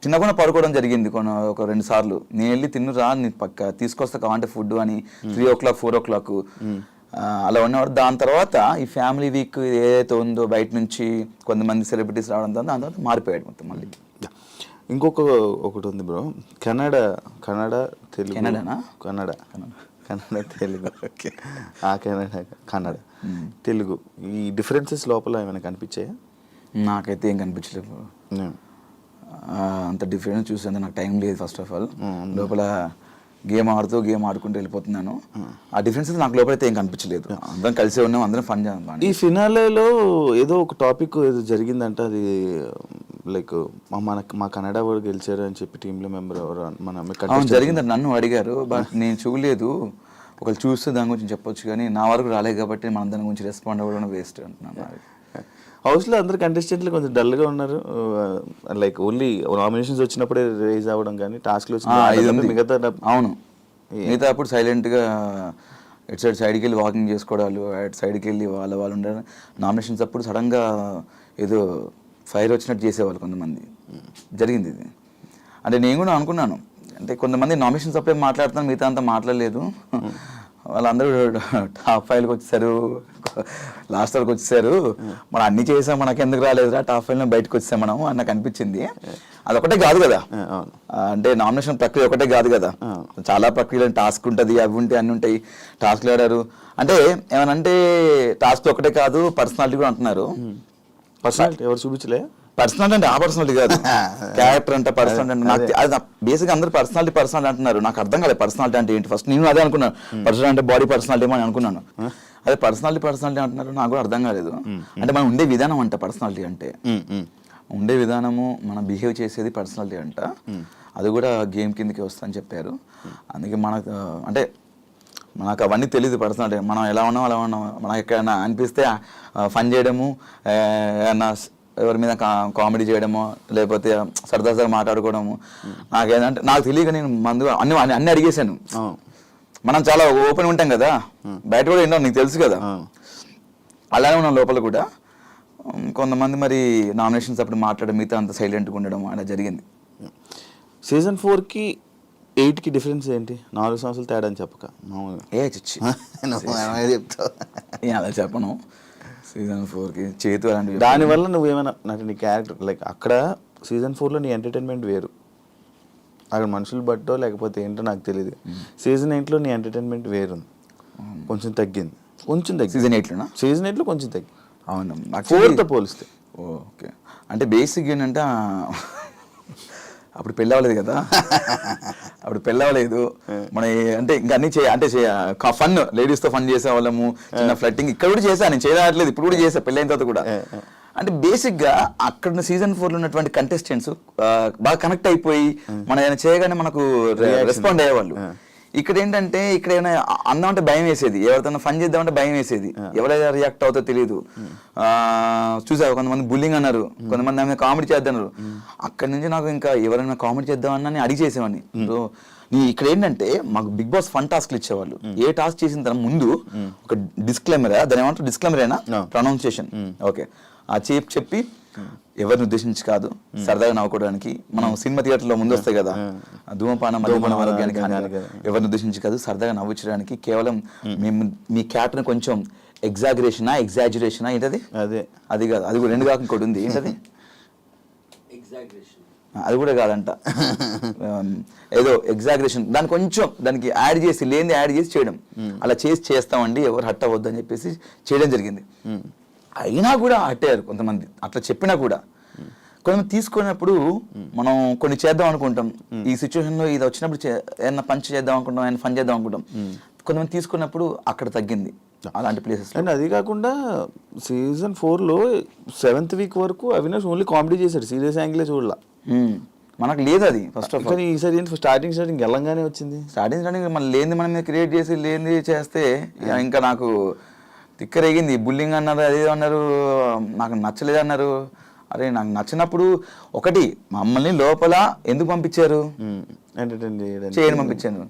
తినకుండా పడుకోవడం జరిగింది ఒక 2 సార్లు. నేను వెళ్ళి తిన్నురా, నీ పక్క తీసుకొస్తా కావాలంటే ఫుడ్ అని 3 o'clock 4 o'clock అలా ఉన్నవాడు. దాని తర్వాత ఈ ఫ్యామిలీ వీక్ ఏదైతే ఉందో బయట నుంచి కొంతమంది సెలబ్రిటీస్ రావడంతో దాని తర్వాత మారిపోయాడు మొత్తం మళ్ళీ. ఒకటి ఉంది బ్రో, కన్నడ తెలుగు. కన్నడ తెలుగు ఓకే, కన్నడ తెలుగు ఈ డిఫరెన్సెస్ లోపల ఏమైనా కనిపించాయా? నాకైతే ఏం కనిపించలేదు అంత డిఫరెన్స్ చూసేంత నాకు టైం లేదు. ఫస్ట్ ఆఫ్ ఆల్ లోపల గేమ్ ఆడుకుంటూ వెళ్ళిపోతున్నాను. ఆ డిఫరెన్స్ నాకు లోపలైతే ఏం కనిపించలేదు. అందరం కలిసే ఉన్నాం, అందరం ఫన్ చేద్దాం. ఈ ఫినాలేలో ఏదో ఒక టాపిక్ ఏదో జరిగిందంట, అది లైక్ మా కన్నడ వాడు గెలిచారు అని చెప్పి టీంలో మెంబర్ జరిగిందంట. నన్ను అడిగారు, బట్ నేను చూడలేదు. ఒకళ్ళు చూస్తే దాని గురించి చెప్పొచ్చు, కానీ నా వరకు రాలేదు కాబట్టి మన దాని గురించి రెస్పాండ్ అవ్వడం వేస్ట్ అంటున్నాను. హౌస్లో అందరు కంటెస్టెంట్లు కొంచెం డల్గా ఉన్నారు, లైక్ ఓన్లీ నామినేషన్స్ వచ్చినప్పుడే రేజ్ అవ్వడం, కానీ టాస్క్లు వచ్చిన మిగతా అవును మిగతా అప్పుడు సైలెంట్గా ఇటు సైడ్కి వెళ్ళి వాకింగ్ చేసుకోవడాలు, అటు సైడ్కి వెళ్ళి వాళ్ళు ఉండాలి. నామినేషన్స్ అప్పుడు సడన్గా ఏదో ఫైర్ వచ్చినట్టు చేసేవాళ్ళు కొంతమంది, జరిగింది ఇది. అంటే నేను కూడా అనుకున్నాను, అంటే కొంతమంది నామినేషన్స్ అప్పుడే మాట్లాడుతాను, మిగతా అంతా మాట్లాడలేదు. వాళ్ళందరూ టాప్ 5కి వచ్చేసారు, లాస్ట్ వరకు వచ్చేసారు, మనం అన్ని చేసాం, మనకి ఎందుకు రాలేదురా టాప్ 5లో బయటకు వచ్చేసాం మనం అని నాకు అనిపించింది. అదొకటే కాదు కదా, అంటే నామినేషన్ ప్రక్రియ ఒకటే కాదు కదా, చాలా ప్రక్రియలు టాస్క్ ఉంటుంది, అవి ఉంటాయి, అన్ని ఉంటాయి. టాస్క్లు ఆడారు అంటే ఏమనంటే టాస్క్ ఒకటే కాదు, పర్సనాలిటీ కూడా అంటున్నారు. పర్సనాలిటీ ఎవరు చూపించలే? పర్సనాలిటీ అంటే ఆ పర్సనాలిటీ కాదు, క్యారెక్టర్ అంటే పర్సనాలిటీ అంటే నాకు అది బేసిక్గా అందరూ పర్సనాలిటీ అంటున్నారు. నాకు అర్థం కాలేదు పర్సనాలిటీ అంటే ఏంటి. ఫస్ట్ నేను అదే అనుకున్నాను, పర్సనాలిటీ అంటే బాడీ పర్సనాలిటీ ఏమో అని అనుకున్నాను. అదే పర్సనాలిటీ అంటున్నారు, నాకు కూడా అర్థం కాలేదు. అంటే మనం ఉండే విధానం అంట పర్సనాలిటీ అంటే, ఉండే విధానము, మనం బిహేవ్ చేసేది పర్సనాలిటీ అంట. అది కూడా గేమ్ కిందకి వస్తుందని చెప్పారు. అందుకే మనకు అంటే మనకు అవన్నీ తెలియదు పర్సనాలిటీ, మనం ఎలా ఉన్నాం అలా ఉన్నాం. మనకు ఎక్కడైనా అనిపిస్తే ఫన్ చేయడము, ఏమన్నా ఎవరి మీద కామెడీ చేయడమో, లేకపోతే సరదాగా మాట్లాడుకోవడము. నాకేంటంటే నాకు తెలియక నేను అన్ని అడిగేశాను. మనం చాలా ఓపెన్ ఉంటాం కదా, బయట కూడా ఏంటో నీకు తెలుసు కదా, అలానే ఉన్నాం లోపల కూడా. కొంతమంది మరి నామినేషన్స్ అప్పుడు మాట్లాడడం, మిగతా అంత సైలెంట్గా ఉండడం అలా జరిగింది. సీజన్ 4కి 8కి డిఫరెన్స్ ఏంటి? 4 సంవత్సరాలు తేడా అని చెప్పక చెప్తా అలా చెప్పను. సీజన్ 4కి చేతు అలాంటివి. దానివల్ల నువ్వేమైనా అంటే నీ క్యారెక్టర్ లైక్ అక్కడ సీజన్ 4లో నీ ఎంటర్టైన్మెంట్ వేరు, అక్కడ మనుషులు బట్టో లేకపోతే ఏంటో నాకు తెలియదు. సీజన్ 8లో నీ ఎంటర్టైన్మెంట్ వేరు, కొంచెం తగ్గింది. సీజన్ 8లో కొంచెం తగ్గింది. అవును, 4తో పోలిస్తే. ఓకే, అంటే బేసిక్ ఏంటంటే అప్పుడు పెళ్ళి అవ్వలేదు కదా, అప్పుడు పెళ్ళి అవ్వలేదు మన, అంటే ఇంకా అన్ని ఫన్ లేడీస్తో ఫన్ చేసేవాళ్ళము, చిన్న ఫ్లట్టింగ్ ఇక్కడ కూడా చేశాను, నేను చేయట్లేదు, ఇప్పుడు కూడా చేసా పెళ్ళైన తర్వాత కూడా. అంటే బేసిక్గా అక్కడ సీజన్ 4లో ఉన్నటువంటి కంటెస్టెంట్స్ బాగా కనెక్ట్ అయిపోయి మనం ఏమైనా చేయగానే మనకు రెస్పాండ్ అయ్యేవాళ్ళు. ఇక్కడ ఏంటంటే ఇక్కడ ఏమైనా అందామంటే భయం వేసేది, ఎవరితో ఫన్ చేద్దామంటే భయం వేసేది, ఎవరైనా రియాక్ట్ అవుతో తెలియదు. చూసావు కొంతమంది బుల్లింగ్ అన్నారు, కొంతమంది ఆమె కామెడీ చేద్దన్నారు. అక్కడి నుంచి నాకు ఇంకా ఎవరైనా కామెడీ చేద్దామన్నా నేను అడిగి చేసేవాడిని. ఇక్కడ ఏంటంటే మాకు బిగ్ బాస్ ఫన్ టాస్క్లు ఇచ్చేవాళ్ళు. ఏ టాస్క్ చేసిన తర్వాత ముందు ఒక డిస్క్లైమర్, దాని ఏమంటారు డిస్క్లైమరేనా ప్రొనౌన్సియేషన్, ఓకే ఆ చెప్పి ఎవరిని ఉద్దేశించి కాదు, సరదాగా నవ్వుకోవడానికి. మనం సినిమా థియేటర్లో ముందు వస్తాయి కదా, ధూమపానం ఆరోగ్యానికి ఎవరిని ఉద్దేశించి కాదు, సరదాగా నవ్వించడానికి. కేవలం మేము మీ క్యారెక్టర్ని కొంచెం ఎగ్జాజురేషనా ఏంటది, అది కాదు, అది కూడా 2 కాక ఇంకోటి ఉంది, ఏంటది అది కూడా కాదంట. ఏదో ఎగ్జాగరేషన్ దానికి యాడ్ చేసి లేని యాడ్ చేసి చేయడం, అలా చేస్తామండి ఎవరు హట్ అవ్వద్దు అని చెప్పేసి చేయడం జరిగింది. అయినా కూడా హట్ అయ్యారు కొంతమంది, అట్లా చెప్పినా కూడా. కొంతమంది తీసుకున్నప్పుడు మనం కొన్ని చేద్దాం అనుకుంటాం, ఈ సిచ్యువేషన్లో ఇది వచ్చినప్పుడు ఏదైనా పంచ్ చేద్దాం అనుకుంటాం, ఏదైనా ఫన్ చేద్దాం అనుకుంటాం. కొంతమంది తీసుకున్నప్పుడు అక్కడ తగ్గింది అలాంటి ప్లేసెస్. అండ్ అది కాకుండా సీజన్ 4లో 7th వీక్ వరకు అవినాష్ ఓన్లీ కామెడీ చేశాడు, సీరియస్ యాంగిలే చూడాల. మనకు లేదు అది ఫస్ట్ ఆఫ్ ఆల్. ఈసారి స్టార్టింగ్ వెళ్ళంగానే వచ్చింది. స్టార్టింగ్ మళ్ళీ లేనిది మన మీద క్రియేట్ చేసి లేనిది చేస్తే ఇంకా నాకు తిక్కరేగింది. బుల్లింగ్ అన్నారు, అదే అన్నారు, నాకు నచ్చలేదు అన్నారు. అరే నాకు నచ్చినప్పుడు ఒకటి మమ్మల్ని లోపల ఎందుకు పంపించారు, ఎంటర్టైన్ చేయని పంపించాను.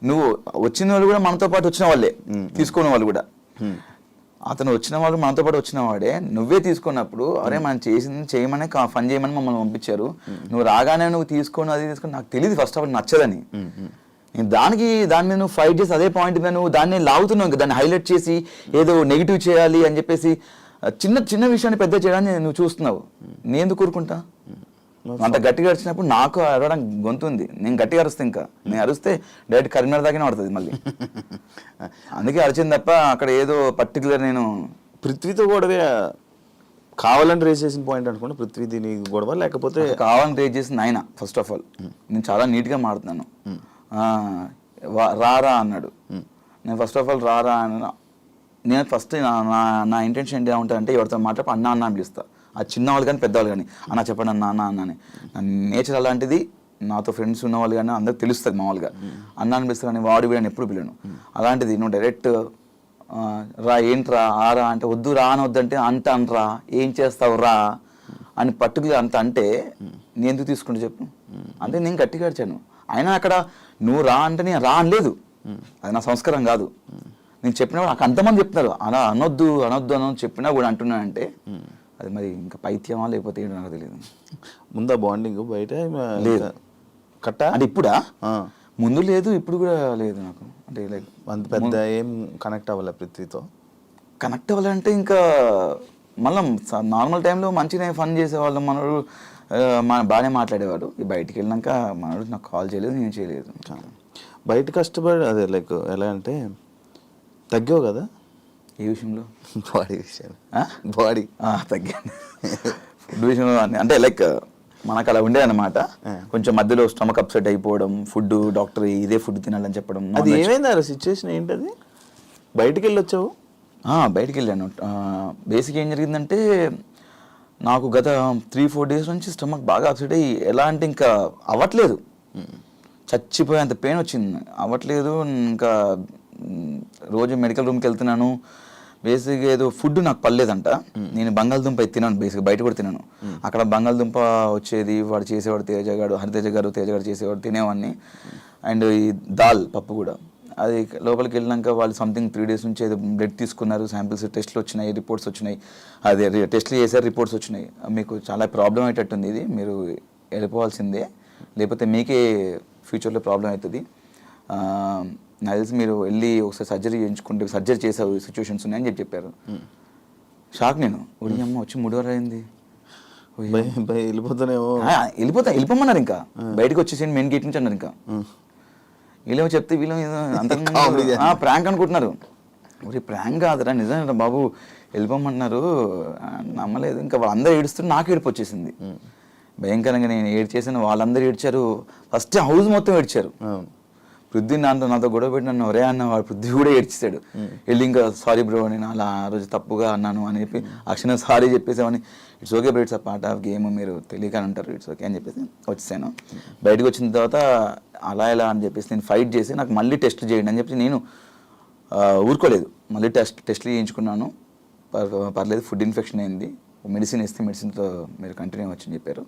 నువ్వు వచ్చిన వాళ్ళు కూడా మనతో పాటు వచ్చిన వాళ్ళే, తీసుకున్న వాళ్ళు కూడా. అతను వచ్చిన వాళ్ళు మనతో పాటు వచ్చిన వాడే, నువ్వే తీసుకున్నప్పుడు అరే మనం చేసింది చేయమని ఫన్ చేయమని మమ్మల్ని పంపించారు, నువ్వు రాగానే నువ్వు తీసుకొని అది తీసుకొని నాకు తెలియదు ఫస్ట్ ఆఫ్ ఆల్ నచ్చదని. నేను దాని మీద నువ్వు ఫైట్ చేసి అదే పాయింట్ మీద నువ్వు దాన్ని లాగుతున్నావు, ఇంకా దాన్ని హైలైట్ చేసి ఏదో నెగిటివ్ చేయాలి అని చెప్పేసి చిన్న విషయాన్ని పెద్ద చేయడాన్ని నువ్వు చూస్తున్నావు. నేను ఎందుకు కూరుకుంటా? అంత గట్టిగా అరిచినప్పుడు నాకు అరవడం గొంతుంది, నేను గట్టిగా అరుస్తే ఇంకా నేను అరిస్తే డైరెక్ట్ కరీంనగర్ దాకానే పడుతుంది మళ్ళీ. అందుకే అరిచింది తప్ప అక్కడ ఏదో పర్టికులర్ నేను పృథ్వీతో గొడవే కావాలని రేస్ చేసిన పాయింట్ అనుకోండి. పృథ్వీ దీని గొడవ లేకపోతే కావాలని రేస్ చేసింది ఆయన. ఫస్ట్ ఆఫ్ ఆల్ నేను చాలా నీట్గా మాడుతున్నాను, రారా అన్నాడు. నేను ఫస్ట్ ఆఫ్ ఆల్ రారా అన్న, నేను ఫస్ట్ నా ఇంటెన్షన్ ఏంటి ఉంటుందంటే ఎవరితో మాట్లాడి అన్న అని పిలుస్తా, అది చిన్నవాళ్ళు కానీ పెద్దవాళ్ళు కానీ అన్న చెప్పండి అన్న అన్న అని. నేచర్ అలాంటిది, నాతో ఫ్రెండ్స్ ఉన్నవాళ్ళు కానీ అందరికి తెలుస్తుంది మామూలుగా. అన్న అని పిలుస్తారు కానీ వాడు వీడని ఎప్పుడు పిలను. అలాంటిది నువ్వు డైరెక్ట్ రా ఏంట్రా ఆరా అంటే వద్దు రా అని వద్దంటే అంత అనరా ఏం చేస్తావు రా అని పర్టికులర్ అంత అంటే నేను ఎందుకు తీసుకుంటూ చెప్పు. అంటే నేను గట్టిగా అడిచాను. అయినా అక్కడ నువ్వు రా అంటే నేను రా అనలేదు, అది నా సంస్కారం కాదు. నేను చెప్పినా నాకు అంతమంది చెప్తున్నారు అలా అనొద్దు చెప్పినా కూడా అంటున్నానంటే అది మరి ఇంకా పైత్యమా లేకపోతే ఏంటో నాకు తెలియదు. ముందా బాండింగ్ బయట లేదు కట్ట అంటే ఇప్పుడా? ముందు లేదు, ఇప్పుడు కూడా లేదు నాకు. అంటే లైక్ అంత పెద్ద ఏం కనెక్ట్ అవ్వాలి పృథ్వీతో. కనెక్ట్ అవ్వాలంటే ఇంకా మళ్ళీ నార్మల్ టైంలో మంచిగా ఫన్ చేసేవాళ్ళం. మనోడు బాగానే మాట్లాడేవాడు. బయటికి వెళ్ళినాక మనోడు నాకు కాల్ చేయలేదు, నేను చేయలేదు. బయట కష్టపడి అదే లైక్ ఎలా అంటే తగ్గావు కదా ఏ విషయంలో? బాడీ విషయం, బాడీ తగ్గాను. ఫుడ్ విషయంలో అంటే లైక్ మనకు అలా ఉండేదన్నమాట. కొంచెం మధ్యలో స్టమక్ అప్సెట్ అయిపోవడం, ఫుడ్ డాక్టర్ ఇదే ఫుడ్ తినాలని చెప్పడం. అది ఏమైంది ఆ సిచ్యువేషన్ ఏంటది? బయటికి వెళ్ళి వచ్చావు? బయటికి వెళ్ళాను. బేసిక్ ఏం జరిగిందంటే నాకు గత 3-4 డేస్ నుంచి స్టమక్ బాగా అప్సెట్ అయ్యి ఎలా అంటే ఇంకా అవ్వట్లేదు, చచ్చిపోయేంత పెయిన్ వచ్చింది, అవ్వట్లేదు. ఇంకా రోజు మెడికల్ రూమ్కి వెళ్తున్నాను. బేసిక్గా ఏదో ఫుడ్ నాకు పర్లేదంట. నేను బంగాళదుంప తినాను, బేసిక్గా బయట కూడా తినాను. అక్కడ బంగాళదుంప వచ్చేది, వాడు చేసేవాడు హరితేజ గారు చేసేవాడు, తినేవాడిని. అండ్ ఈ దాల్ పప్పు కూడా. అది లోపలికి వెళ్ళినాక వాళ్ళు సంథింగ్ 3 డేస్ నుంచి ఏదో బ్లడ్ తీసుకున్నారు, శాంపిల్స్ టెస్ట్లు వచ్చినాయి, రిపోర్ట్స్ వచ్చినాయి. అదే టెస్ట్లు చేశారు, రిపోర్ట్స్ వచ్చినాయి. మీకు చాలా ప్రాబ్లం అయ్యేటట్టుంది, ఇది మీరు వెళ్ళిపోవాల్సిందే, లేకపోతే మీకే ఫ్యూచర్లో ప్రాబ్లం అవుతుంది. నాకు తెలిసి మీరు వెళ్ళి ఒకసారి సర్జరీ చేయించుకుంటే సర్జరీ చేసే సిచ్యువేషన్స్ ఉన్నాయని చెప్పారు. షాక్ నేను. అమ్మ వచ్చి 3 వారాలు అయింది, వెళ్ళిపోతానేమో. వెళ్ళిపోమన్నారు. ఇంకా బయటకు వచ్చేసి మెయిన్ గేట్ నుంచి అన్నారు. ఇంకా వీళ్ళేమో చెప్తే వీళ్ళు అంత ప్రాంక్ అనుకుంటున్నారు. మరి ప్రాంక్ కాదురా నిజంగా బాబు వెళ్ళిపోమంటున్నారు. నమ్మలేదు. ఇంకా వాళ్ళందరూ ఏడుస్తుంటే నాకు ఏడుపు వచ్చేసింది భయంకరంగా. నేను ఏడ్చేసాను, వాళ్ళందరూ ఏడ్చారు. ఫస్ట్ హౌస్ మొత్తం ఏడ్చారు. పృథ్వీ నాతో గొడవ పెట్టి నన్ను ఒరే అన్న, వాడు పృథ్వీ కూడా ఏడ్చేశాడు. వెళ్ళి ఇంకా సారీ బ్రో నేను అలా ఆ రోజు తప్పుగా అన్నాను అని చెప్పి అక్షణ సారీ చెప్పేసామని. It's okay bro, it's a part of game, మీరు తెలియక అంటారు, ఇట్స్ ఓకే అని చెప్పేసి వచ్చేసాను. బయటకు వచ్చిన తర్వాత అలా ఎలా అని చెప్పేసి నేను ఫైట్ చేసి నాకు మళ్ళీ టెస్ట్లు చేయండి అని చెప్పి నేను ఊరుకోలేదు. మళ్ళీ టెస్ట్లు చేయించుకున్నాను, పర్లేదు. ఫుడ్ ఇన్ఫెక్షన్ అయింది, మెడిసిన్ ఇస్తే మెడిసిన్తో మీరు కంటిన్యూ అవ్వచ్చని చెప్పారు.